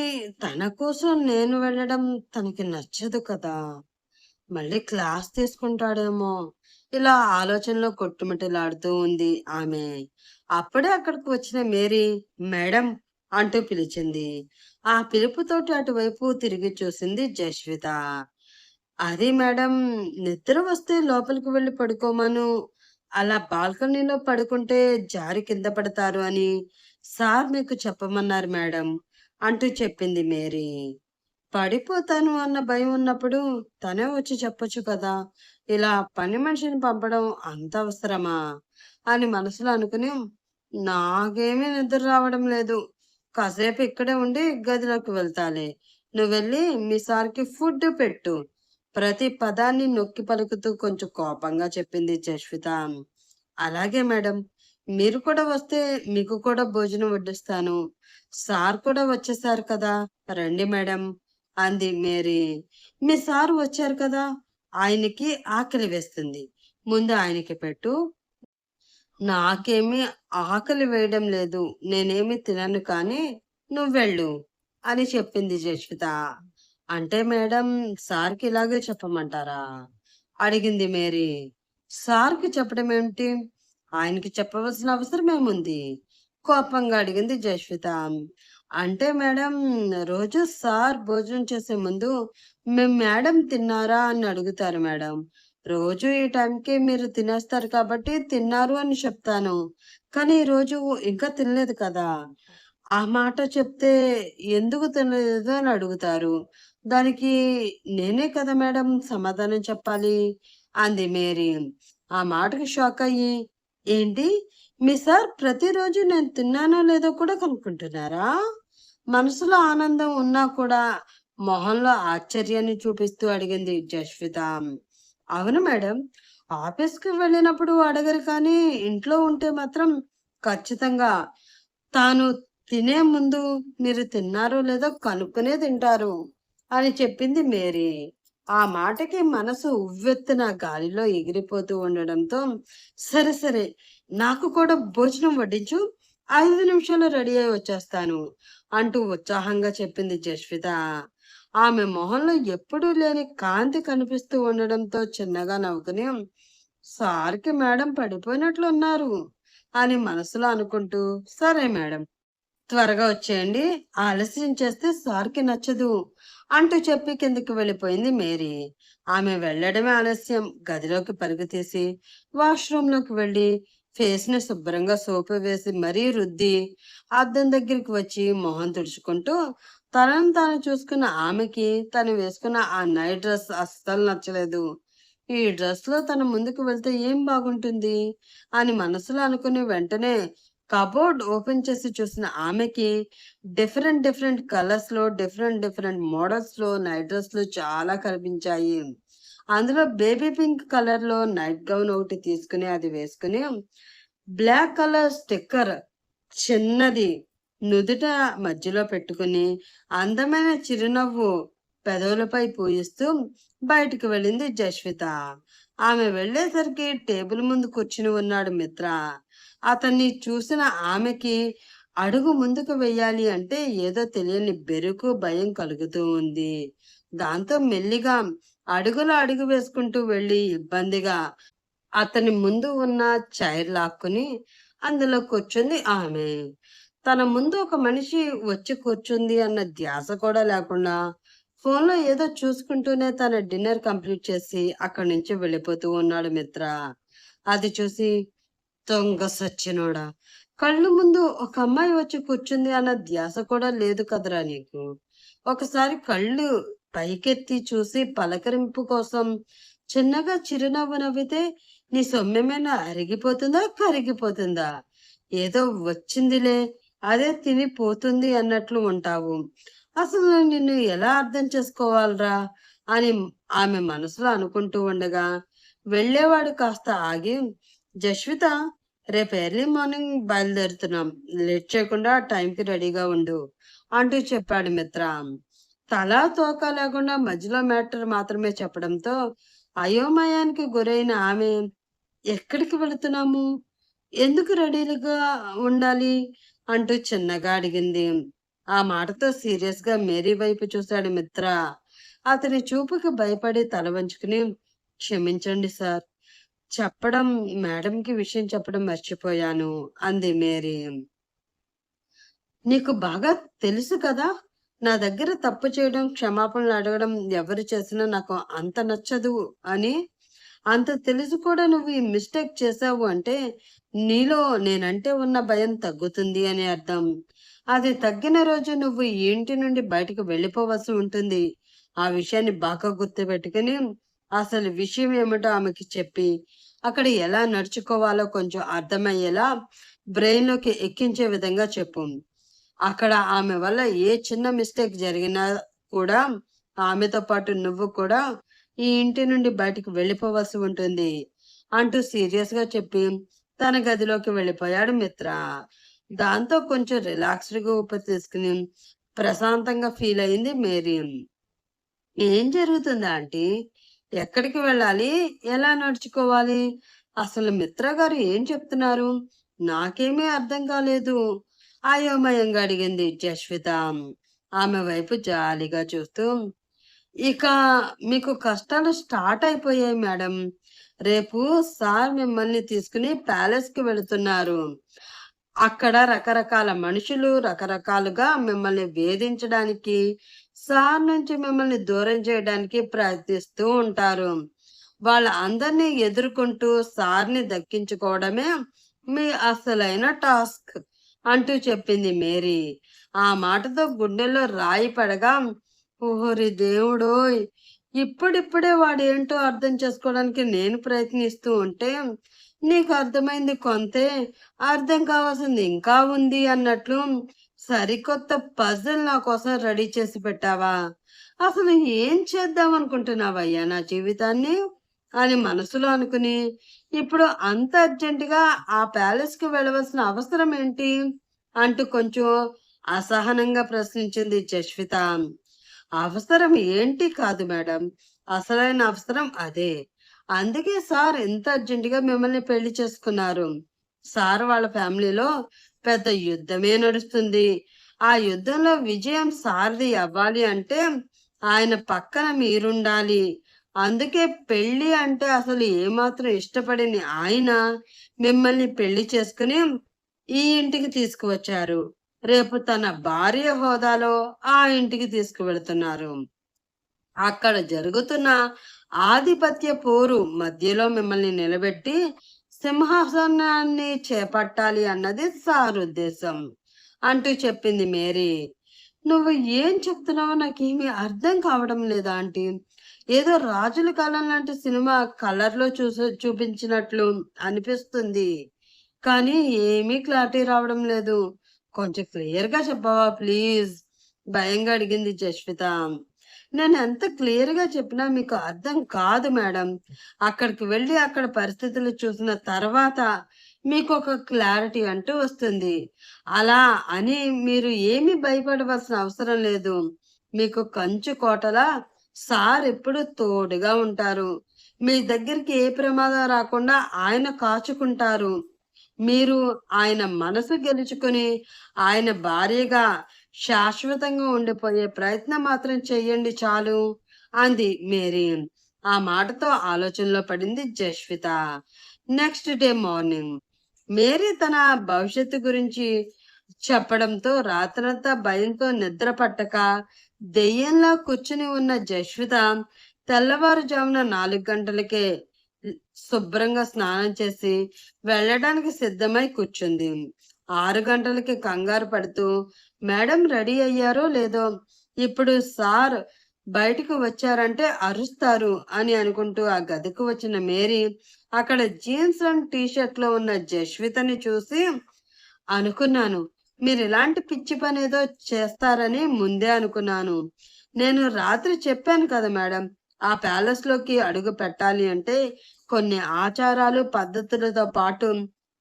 తన కోసం నేను వెళ్ళడం తనకి నచ్చదు కదా! మళ్ళీ క్లాస్ తీసుకుంటాడేమో! ఇలా ఆలోచనలో కొట్టుమిట్టలాడుతూ ఉంది ఆమె. అప్పుడే అక్కడికి వచ్చిన మేరీ మేడం అంటూ పిలిచింది. ఆ పిలుపుతోటి అటువైపు తిరిగి చూసింది జస్విత. అది మేడం, నిద్ర వస్తే లోపలికి వెళ్లి పడుకోమను. అలా బాల్కనీలో పడుకుంటే జారి కింద పడతారు అని సార్ మీకు చెప్పమన్నారు మేడం అంటూ చెప్పింది మేరీ. పడిపోతాను అన్న భయం ఉన్నప్పుడు తనే వచ్చి చెప్పొచ్చు కదా! ఇలా పని మనిషిని పంపడం అంత అవసరమా? అని మనసులో అనుకుని, నాకేమీ నిద్ర రావడం లేదు. కాసేపు ఇక్కడే ఉండి గదిలోకి వెళ్తాలే. నువ్వెళ్ళి మీ సార్‌కి ఫుడ్ పెట్టు. ప్రతి పదాన్ని నొక్కి పలుకుతూ కొంచెం కోపంగా చెప్పింది జస్విత. అలాగే మేడం. మీరు కూడా వస్తే మీకు కూడా భోజనం వడ్డిస్తాను. సార్ కూడా వచ్చేసారు కదా! రండి మేడం అంది మేరీ. మీ సార్ వచ్చారు కదా! ఆయనకి ఆకలి వేస్తుంది. ముందు ఆయనకి పెట్టు. నాకేమీ ఆకలి వేయడం లేదు. నేనేమి తినను కానీ నువ్వెళ్ళు అని చెప్పింది జస్విత. అంటే మేడం, సార్‌కి ఇలాగే చెప్పమంటారా? అడిగింది మేరీ. సార్‌కి చెప్పడం ఏమిటి? ఆయనకి చెప్పవలసిన అవసరమేముంది? కోపంగా అడిగింది జస్విత. అంటే మేడం, రోజు సార్ భోజనం చేసే ముందు మేడం తిన్నారా అని అడుగుతారు మేడం. రోజు ఈ టైంకి మీరు తినేస్తారు కాబట్టి తిన్నారు అని చెప్తాను. కానీ ఈరోజు ఇంకా తినలేదు కదా! ఆ మాట చెప్తే ఎందుకు తినలేదు అని అడుగుతారు. దానికి నేనే కదా మేడం సమాధానం చెప్పాలి అంది మేరీ. ఆ మాటకి షాక్ అయ్యి, ఏంటి? మీ సార్ ప్రతిరోజు నేను తిన్నానో లేదో కూడా కనుక్కుంటున్నారా? మనసులో ఆనందం ఉన్నా కూడా మొహంలో ఆశ్చర్యాన్ని చూపిస్తూ అడిగింది జస్విత. అవును మేడం. ఆఫీస్‌కి వెళ్ళినప్పుడు అడగరు కానీ, ఇంట్లో ఉంటే మాత్రం ఖచ్చితంగా తాను తినే ముందు మీరు తిన్నారో లేదో కనుక్కునే తింటారు అని చెప్పింది మేరీ. ఆ మాటకి మనసు ఉవ్వెత్తున గాలిలో ఎగిరిపోతూ ఉండడంతో, సరే సరే నాకు కూడా భోజనం వడ్డించు. 5 నిమిషాల్లో రెడీ అయ్యి వచ్చేస్తాను అంటూ ఉత్సాహంగా చెప్పింది జస్విత. ఆమె మొహంలో ఎప్పుడూ లేని కాంతి కనిపిస్తూ ఉండడంతో చిన్నగా నవ్వుకుని, సార్‌కి మేడం పడిపోయినట్లున్నారు అని మనసులో అనుకుంటూ, సరే మేడం, త్వరగా వచ్చేయండి. ఆలస్యం చేస్తే సార్‌కి నచ్చదు అంటూ చెప్పి కిందకి వెళ్ళిపోయింది మేరీ. ఆమె వెళ్ళడమే ఆలస్యం. గదిలోకి పరుగు తీసి వాష్‌రూమ్‌లోకి వెళ్ళి ఫేస్‌ని శుభ్రంగా సోపు వేసి మరీ రుద్ది అద్దం దగ్గరికి వచ్చి మొహం తుడుచుకుంటూ తనను తాను చూసుకున్న ఆమెకి తను వేసుకున్న ఆ నైట్ డ్రెస్ అస్సలు నచ్చలేదు. ఈ డ్రెస్‌లో తను ముందుకు వెళ్తే ఏం బాగుంటుంది అని మనసులో అనుకుని వెంటనే కబోర్డ్ ఓపెన్ చేసి చూసిన ఆమెకి డిఫరెంట్ డిఫరెంట్ కలర్స్‌లో, డిఫరెంట్ డిఫరెంట్ మోడల్స్‌లో నైట్ డ్రెస్‌లు చాలా కనిపించాయి. అందులో బేబీ పింక్ కలర్‌లో నైట్ గౌన్ ఒకటి తీసుకొని అది వేసుకొని, బ్లాక్ కలర్ స్టిక్కర్ చిన్నది నుదుట మధ్యలో పెట్టుకొని, అందమైన చిరునవ్వు పెదవులపై పూయిస్తూ బయటికి వెళ్ళింది జస్విత. ఆమె వెళ్ళేసరికి టేబుల్ ముందు కూర్చుని ఉన్నాడు మిత్ర. అతన్ని చూసిన ఆమెకి అడుగు ముందుకు వెయ్యాలి అంటే ఏదో తెలియని బెరుకు, భయం కలుగుతూ ఉంది. దాంతో మెల్లిగా అడుగులో అడుగు వేసుకుంటూ వెళ్ళి ఇబ్బందిగా అతని ముందు ఉన్న చైర్ లాక్కుని అందులో కూర్చుంది ఆమె. తన ముందు ఒక మనిషి వచ్చి కూర్చుంది అన్న ధ్యాస కూడా లేకుండా ఫోన్‌లో ఏదో చూసుకుంటూనే తన డిన్నర్ కంప్లీట్ చేసి అక్కడి నుంచి వెళ్ళిపోతూ ఉన్నాడు మిత్ర. అది చూసి, దొంగ సచ్చినోడా! కళ్ళు ముందు ఒక అమ్మాయి వచ్చి కూర్చుంది అన్న ధ్యాస కూడా లేదు కదరా నీకు! ఒకసారి కళ్ళు పైకెత్తి చూసి పలకరింపు కోసం చిన్నగా చిరునవ్వు నవ్వితే నీ సొమ్మేమైనా అరిగిపోతుందా? కరిగిపోతుందా? ఏదో వచ్చిందిలే, అదే తిని పోతుంది అన్నట్లు ఉంటావు. అసలు నిన్ను ఎలా అర్థం చేసుకోవాలిరా? అని ఆమె మనసులో అనుకుంటూ ఉండగా, వెళ్ళేవాడు కాస్త ఆగి, జస్విత, రేపు ఎర్లీ మార్నింగ్ బయలుదేరుతున్నాం. లేట్ చేయకుండా టైంకి రెడీగా ఉండు అంటూ చెప్పాడు మిత్ర. తలా తోక లేకుండా మధ్యలో మ్యాటర్ మాత్రమే చెప్పడంతో అయోమయానికి గురైన ఆమె, ఎక్కడికి వెళుతున్నాము? ఎందుకు రెడీలుగా ఉండాలి? అంటూ చిన్నగా అడిగింది. ఆ మాటతో సీరియస్‌గా మేరీ వైపు చూశాడు మిత్ర. అతని చూపుకి భయపడి తల వంచుకుని, క్షమించండి సార్. చెప్పడం మేడంకి విషయం చెప్పడం మర్చిపోయాను అంది మేరీ. నీకు బాగా తెలుసు కదా! నా దగ్గర తప్పు చేయడం, క్షమాపణలు అడగడం ఎవరు చేసినా నాకు అంత నచ్చదు అని. అంత తెలిసి కూడా నువ్వు ఈ మిస్టేక్ చేశావు అంటే, నీలో నేనంటే ఉన్న భయం తగ్గుతుంది అని అర్థం. అది తగ్గిన రోజు నువ్వు ఈ ఇంటి నుండి బయటకు వెళ్ళిపోవలసి ఉంటుంది. ఆ విషయాన్ని బాగా గుర్తుపెట్టుకొని, అసలు విషయం ఏమిటో ఆమెకి చెప్పి, అక్కడ ఎలా నడుచుకోవాలో కొంచెం అర్థమయ్యేలా బ్రెయిన్‌లోకి ఎక్కించే విధంగా చెప్పు. అక్కడ ఆమె వల్ల ఏ చిన్న మిస్టేక్ జరిగినా కూడా ఆమెతో పాటు నువ్వు కూడా ఈ ఇంటి నుండి బయటికి వెళ్ళిపోవలసి ఉంటుంది అంటూ సీరియస్ గా చెప్పి తన గదిలోకి వెళ్ళిపోయాడు మిత్ర. దాంతో కొంచెం రిలాక్స్డ్గా ఊపిరి తీసుకుని ప్రశాంతంగా ఫీల్ అయింది మేరీ. ఏం జరుగుతుంది ఆంటీ? ఎక్కడికి వెళ్ళాలి? ఎలా నడుచుకోవాలి? అసలు మిత్ర గారు ఏం చెప్తున్నారు? నాకేమీ అర్థం కాలేదు. అయోమయంగా అడిగింది జస్విత. ఆమె వైపు జాలిగా చూస్తూ, ఇక మీకు కష్టాలు స్టార్ట్ అయిపోయాయి మేడం. రేపు సార్ మిమ్మల్ని తీసుకుని ప్యాలెస్‌కి వెళుతున్నారు. అక్కడ రకరకాల మనుషులు రకరకాలుగా మిమ్మల్ని వేధించడానికి, సార్ నుంచి మిమ్మల్ని దూరం చేయడానికి ప్రయత్నిస్తూ ఉంటారు. వాళ్ళ అందరినీ ఎదుర్కొంటూ సార్‌ని దక్కించుకోవడమే మీ అసలైన టాస్క్ అంటూ చెప్పింది మేరీ. ఆ మాటతో గుండెల్లో రాయి పడగా, ఓరి దేవుడోయ్! ఇప్పుడిప్పుడే వాడేంటో అర్థం చేసుకోవడానికి నేను ప్రయత్నిస్తూ ఉంటే, నీకు అర్థమైంది కొంతే, అర్థం కావాల్సింది ఇంకా ఉంది అన్నట్లు సరికొత్త పజిల్ నా కోసం రెడీ చేసి పెట్టావా? అసలు ఏం చేద్దాం అనుకుంటున్నావయ్యా నా జీవితాన్ని? అని మనసులో అనుకుని, ఇప్పుడు అంత అర్జెంటుగా ఆ ప్యాలెస్‌కి వెళ్ళవలసిన అవసరం ఏంటి? అంటూ కొంచెం అసహనంగా ప్రశ్నించింది జస్విత. అవసరం ఏంటి కాదు మేడం. అసలైన అవసరం అదే. అందుకే సార్ ఇంత అర్జెంటుగా మిమ్మల్ని పెళ్లి చేసుకున్నారు. సార్ వాళ్ళ ఫ్యామిలీలో పెద్ద యుద్ధమే నడుస్తుంది. ఆ యుద్ధంలో విజయం సార్‌ది అవ్వాలి అంటే ఆయన పక్కన మీరుండాలి. అందుకే పెళ్లి అంటే అసలు ఏమాత్రం ఇష్టపడని ఆయన మిమ్మల్ని పెళ్లి చేసుకుని ఈ ఇంటికి తీసుకువచ్చారు. రేపు తన భార్య హోదాలో ఆ ఇంటికి తీసుకువెళ్తున్నారు. అక్కడ జరుగుతున్న ఆధిపత్య పోరు మధ్యలో మిమ్మల్ని నిలబెట్టి సింహాసనాన్ని చేపట్టాలి అన్నది సార్ ఉద్దేశం అంటూ చెప్పింది మేరీ. నువ్వు ఏం చెప్తున్నావో నాకేమీ అర్థం కావడం లేదా ఆంటీ. ఏదో రాజుల కాలం లాంటి సినిమా కలర్‌లో చూపించినట్లు అనిపిస్తుంది. కానీ ఏమీ క్లారిటీ రావడం లేదు. కొంచెం క్లియర్‌గా చెప్పవా ప్లీజ్? భయంగా అడిగింది జస్విత. నేనెంత క్లియర్‌గా చెప్పినా మీకు అర్థం కాదు మేడం. అక్కడికి వెళ్లి అక్కడ పరిస్థితులు చూసిన తర్వాత మీకొక క్లారిటీ అంటూ వస్తుంది. అలా అని మీరు ఏమీ భయపడవలసిన అవసరం లేదు. మీకు కంచు కోటలా సార్ ఎప్పుడూ తోడుగా ఉంటారు. మీ దగ్గరికి ఏ ప్రమాదం రాకుండా ఆయన కాచుకుంటారు. మీరు ఆయన మనసు గెలుచుకొని, ఆయన భార్యగా శాశ్వతంగా ఉండిపోయే ప్రయత్నం మాత్రం చెయ్యండి చాలు అంది మేరీ. ఆ మాటతో ఆలోచనలో పడింది Jaswitha. Next day morning Mary తన భవిష్యత్తు గురించి చెప్పడంతో రాత్రంతా భయంతో నిద్ర పట్టక దెయ్యంలా కూర్చుని ఉన్న జస్విత తెల్లవారుజామున 4 గంటలకే శుభ్రంగా స్నానం చేసి వెళ్ళడానికి సిద్ధమై కూర్చుంది. 6 గంటలకి కంగారు పడుతూ మేడం రెడీ అయ్యారో లేదో, ఇప్పుడు సార్ బయటకు వచ్చారంటే అరుస్తారు అని అనుకుంటూ ఆ గదికి వచ్చిన మేరీ అక్కడ జీన్స్ అండ్ టీ షర్ట్ లో ఉన్న జస్వితని చూసి, అనుకున్నాను మీరు ఇలాంటి పిచ్చి పని ఏదో చేస్తారని ముందే అనుకున్నాను. నేను రాత్రి చెప్పాను కదా మేడం, ఆ ప్యాలెస్ లోకి అడుగు పెట్టాలి అంటే కొన్ని ఆచారాలు పద్ధతులతో పాటు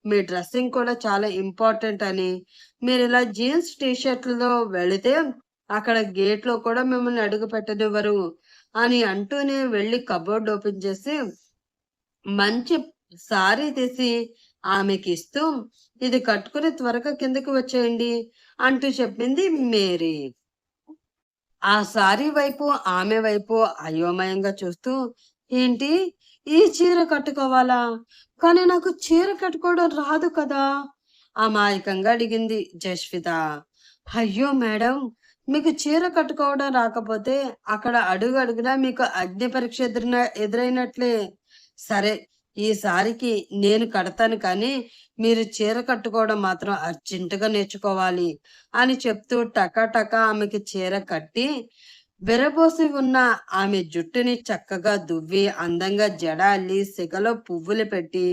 మీ డ్రెస్సింగ్ కూడా చాలా ఇంపార్టెంట్ అని. మీరు ఇలా జీన్స్ టీ షర్ట్లలో వెళితే అక్కడ గేట్ లో కూడా మిమ్మల్ని అడుగు పెట్టనివ్వరు అని అంటూనే వెళ్ళి కబోర్డ్ ఓపెన్ చేసి మంచి సారీ తీసి ఆమెకిస్తూ, ఇది కట్టుకుని త్వరగా కిందకి వచ్చేయండి అంటూ చెప్పింది మేరీ. ఆ సారీ వైపు, ఆమె వైపు అయోమయంగా చూస్తూ, ఏంటి? ఈ చీర కట్టుకోవాలా? కానీ నాకు చీర కట్టుకోవడం రాదు కదా! అమాయకంగా అడిగింది జస్విత. అయ్యో మేడం! మీకు చీర కట్టుకోవడం రాకపోతే అక్కడ అడుగు అడుగునా మీకు అగ్ని పరీక్ష ఎదురైనట్లే. సరే, ఈసారికి నేను కడతాను కానీ మీరు చీర కట్టుకోవడం మాత్రం అర్జెంటుగా నేర్చుకోవాలి అని చెప్తూ టకాటకా ఆమెకి చీర కట్టి విరబోసి ఉన్న ఆమె జుట్టుని చక్కగా దువ్వి అందంగా జడ అల్లి సిగలో పువ్వులు పెట్టి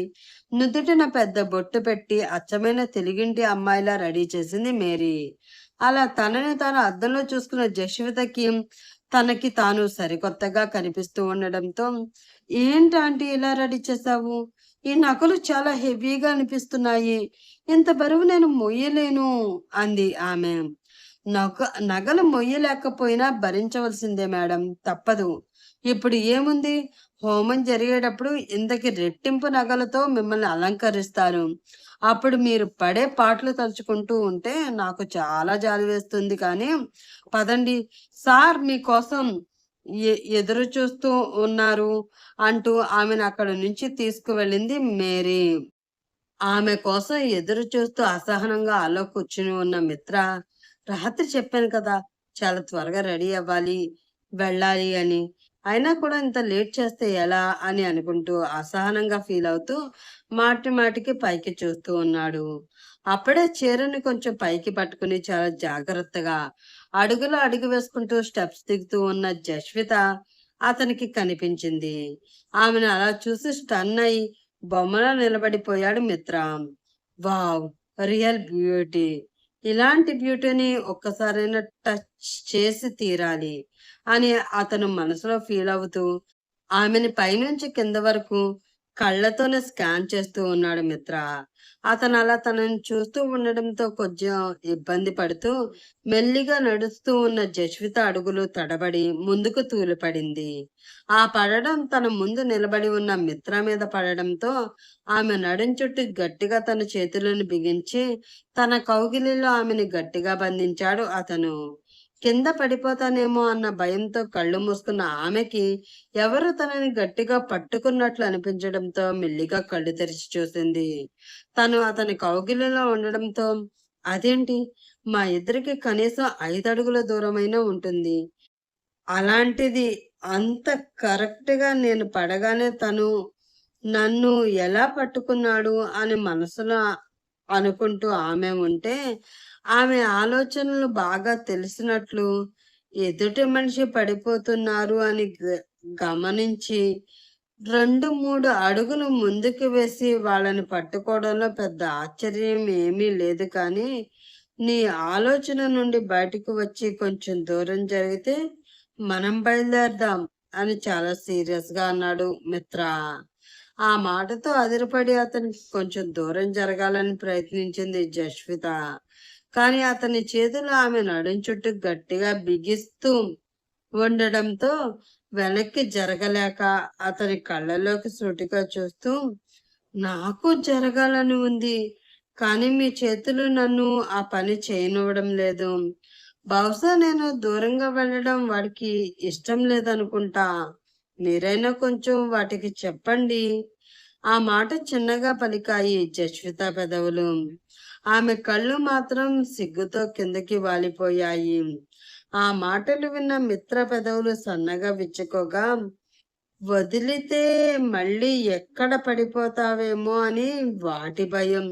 నుదుటిన పెద్ద బొట్టు పెట్టి అచ్చమైన తెలుగింటి అమ్మాయిలా రెడీ చేసింది మేరీ. అలా తనని తాను అద్దంలో చూసుకున్న జశ్వితకి తనకి తాను సరికొత్తగా కనిపిస్తూ ఉండడంతో, ఏంటి ఆంటీ ఇలా రెడీ చేశావు? ఈ నగలు చాలా హెవీగా అనిపిస్తున్నాయి. ఇంత బరువు నేను మొయ్యలేను అంది ఆమె. నగ నగలు మొయ్యలేకపోయినా భరించవలసిందే మేడం, తప్పదు. ఇప్పుడు ఏముంది, హోమం జరిగేటప్పుడు ఇంతకి రెట్టింపు నగలతో మిమ్మల్ని అలంకరిస్తారు. అప్పుడు మీరు పడే పాటలు తలుచుకుంటూ ఉంటే నాకు చాలా జాలి వేస్తుంది. కానీ పదండి, సార్ మీకోసం ఎదురు చూస్తూ ఉన్నారు అంటూ ఆమెను అక్కడి నుంచి తీసుకువెళ్ళింది మేరీ. ఆమె కోసం ఎదురు చూస్తూ అసహనంగా అలా కూర్చుని ఉన్న మిత్ర, రాత్రి చెప్పాను కదా చాలా త్వరగా రెడీ అవ్వాలి, వెళ్ళాలి అని. అయినా కూడా ఇంత లేట్ చేస్తే ఎలా అని అనుకుంటూ అసహనంగా ఫీల్ అవుతూ మాటి మాటికి పైకి చూస్తూ ఉన్నాడు. అప్పుడే చీరని కొంచెం పైకి పట్టుకుని చాలా జాగ్రత్తగా అడుగులో అడుగు వేసుకుంటూ స్టెప్స్ దిగుతూ ఉన్న జస్విత అతనికి కనిపించింది. ఆమెను అలా చూసి స్టన్ అయి బొమ్మలా నిలబడిపోయాడు మిత్ర. వావ్! Real beauty. ఇలాంటి బ్యూటీని ఒక్కసారైనా టచ్ చేసి తీరాలి అని అతను మనసులో ఫీల్ అవుతూ ఆమెని పైనుంచి కింద వరకు కళ్ళతోనే స్కాన్ చేస్తూ ఉన్నాడు మిత్ర. అతను అలా తనని చూస్తూ ఉండడంతో కొంచెం ఇబ్బంది పడుతూ మెల్లిగా నడుస్తూ ఉన్న జస్విత అడుగులు తడబడి ముందుకు తూలిపడింది. ఆ పడడం తన ముందు నిలబడి ఉన్న మిత్ర మీద పడడంతో ఆమె నడుం చుట్టూ గట్టిగా తన చేతులను బిగించి తన కౌగిలిలో ఆమెని గట్టిగా బంధించాడు అతను. కింద పడిపోతానేమో అన్న భయంతో కళ్ళు మూసుకున్న ఆమెకి ఎవరు తనని గట్టిగా పట్టుకున్నట్లు అనిపించడంతో మెల్లిగా కళ్ళు తెరిచి చూసింది. తను అతని కౌగిలిలో ఉండడంతో, అదేంటి, మా ఇద్దరికి కనీసం 5 అడుగుల దూరమైనా ఉంటుంది. అలాంటిది అంత కరెక్ట్‌గా నేను పడగానే తను నన్ను ఎలా పట్టుకున్నాడు అని మనసులో అనుకుంటూ ఆమె ఉంటే, ఆమె ఆలోచనలు బాగా తెలిసినట్లు ఎదుటి మనిషి పడిపోతున్నారు అని గమనించి 2, 3 అడుగులు ముందుకు వేసి వాళ్ళని పట్టుకోవడంలో పెద్ద ఆశ్చర్యం ఏమీ లేదు కానీ, నీ ఆలోచన నుండి బయటకు వచ్చి కొంచెం దూరం జరిగితే మనం బయలుదేరదాం అని చాలా సీరియస్‌గా అన్నాడు మిత్ర. ఆ మాటతో అదిరిపడి అతనికి కొంచెం దూరం జరగాలని ప్రయత్నించింది జస్విత. కానీ అతని చేతులు ఆమె నడుం చుట్టూ గట్టిగా బిగిస్తూ ఉండడంతో వెనక్కి జరగలేక అతని కళ్ళలోకి సూటిగా చూస్తూ, నాకు జరగాలని ఉంది. కానీ మీ చేతులు నన్ను ఆ పని చేయనివ్వడం లేదు. బహుశా నేను దూరంగా వెళ్ళడం వాడికి ఇష్టం లేదనుకుంటా. మీరైనా కొంచెం వాటికి చెప్పండి. ఆ మాట చిన్నగా పలికాయి జస్విత పెదవులు. ఆమె కళ్ళు మాత్రం సిగ్గుతో కిందకి వాలిపోయాయి. ఆ మాటలు విన్న మిత్ర పెదవులు సన్నగా విచ్చుకోగా, వదిలితే మళ్ళీ ఎక్కడ పడిపోతావేమో అని వాటి భయం.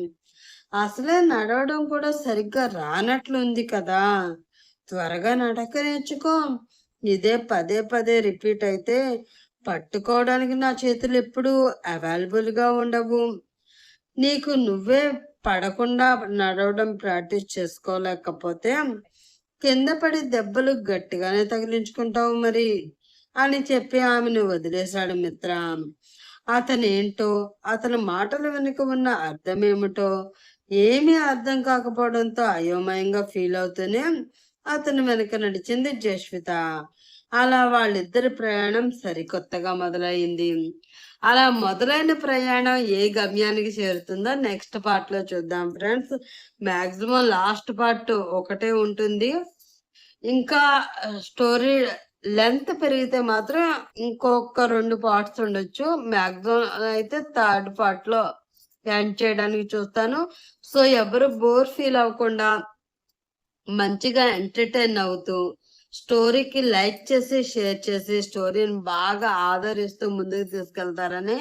అసలే నడవడం కూడా సరిగ్గా రానట్లుంది కదా! త్వరగా నడక నేర్చుకో. ఇదే పదే పదే రిపీట్ అయితే పట్టుకోవడానికి నా చేతులు ఎప్పుడూ అవైలబుల్‌గా ఉండవు. నీకు నువ్వే పడకుండా నడవడం ప్రాక్టీస్ చేసుకోలేకపోతే కింద పడి దెబ్బలు గట్టిగానే తగిలించుకుంటావు మరి అని చెప్పి ఆమెను వదిలేశాడు మిత్ర. అతనేంటో, అతని మాటల వెనుక ఉన్న అర్థమేమిటో ఏమీ అర్థం కాకపోవడంతో అయోమయంగా ఫీల్ అవుతూనే అతని వెనుక నడిచింది జస్విత. అలా వాళ్ళిద్దరి ప్రయాణం సరికొత్తగా మొదలైంది. అలా మొదలైన ప్రయాణం ఏ గమ్యానికి చేరుతుందో నెక్స్ట్ పార్ట్ లో చూద్దాం ఫ్రెండ్స్. మాక్సిమం లాస్ట్ పార్ట్ ఒకటే ఉంటుంది. ఇంకా స్టోరీ లెంత్ పెరిగితే మాత్రం ఇంకొక 2 పార్ట్స్ ఉండొచ్చు. మాక్సిమం అయితే థర్డ్ పార్ట్‌లో ఎండ్ చేయడానికి చూస్తాను. సో, ఎవరు బోర్ ఫీల్ అవ్వకుండా మంచిగా ఎంటర్‌టైన్ అవుతూ, స్టోరీకి లైక్ చేసి, షేర్ చేసి, స్టోరీని బాగా ఆదరిస్తూ ముందుకు తీసుకెళ్తారని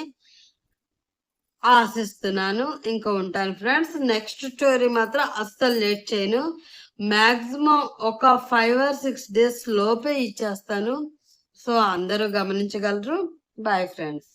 ఆశిస్తున్నాను. ఇంక ఉంటాను ఫ్రెండ్స్. నెక్స్ట్ స్టోరీ మాత్రం అస్సలు లేట్ చేయను. మాక్సిమం ఒక 5 ఆర్ 6 డేస్ లోపే ఇచ్చేస్తాను. సో, అందరూ గమనించగలరు. Bye friends.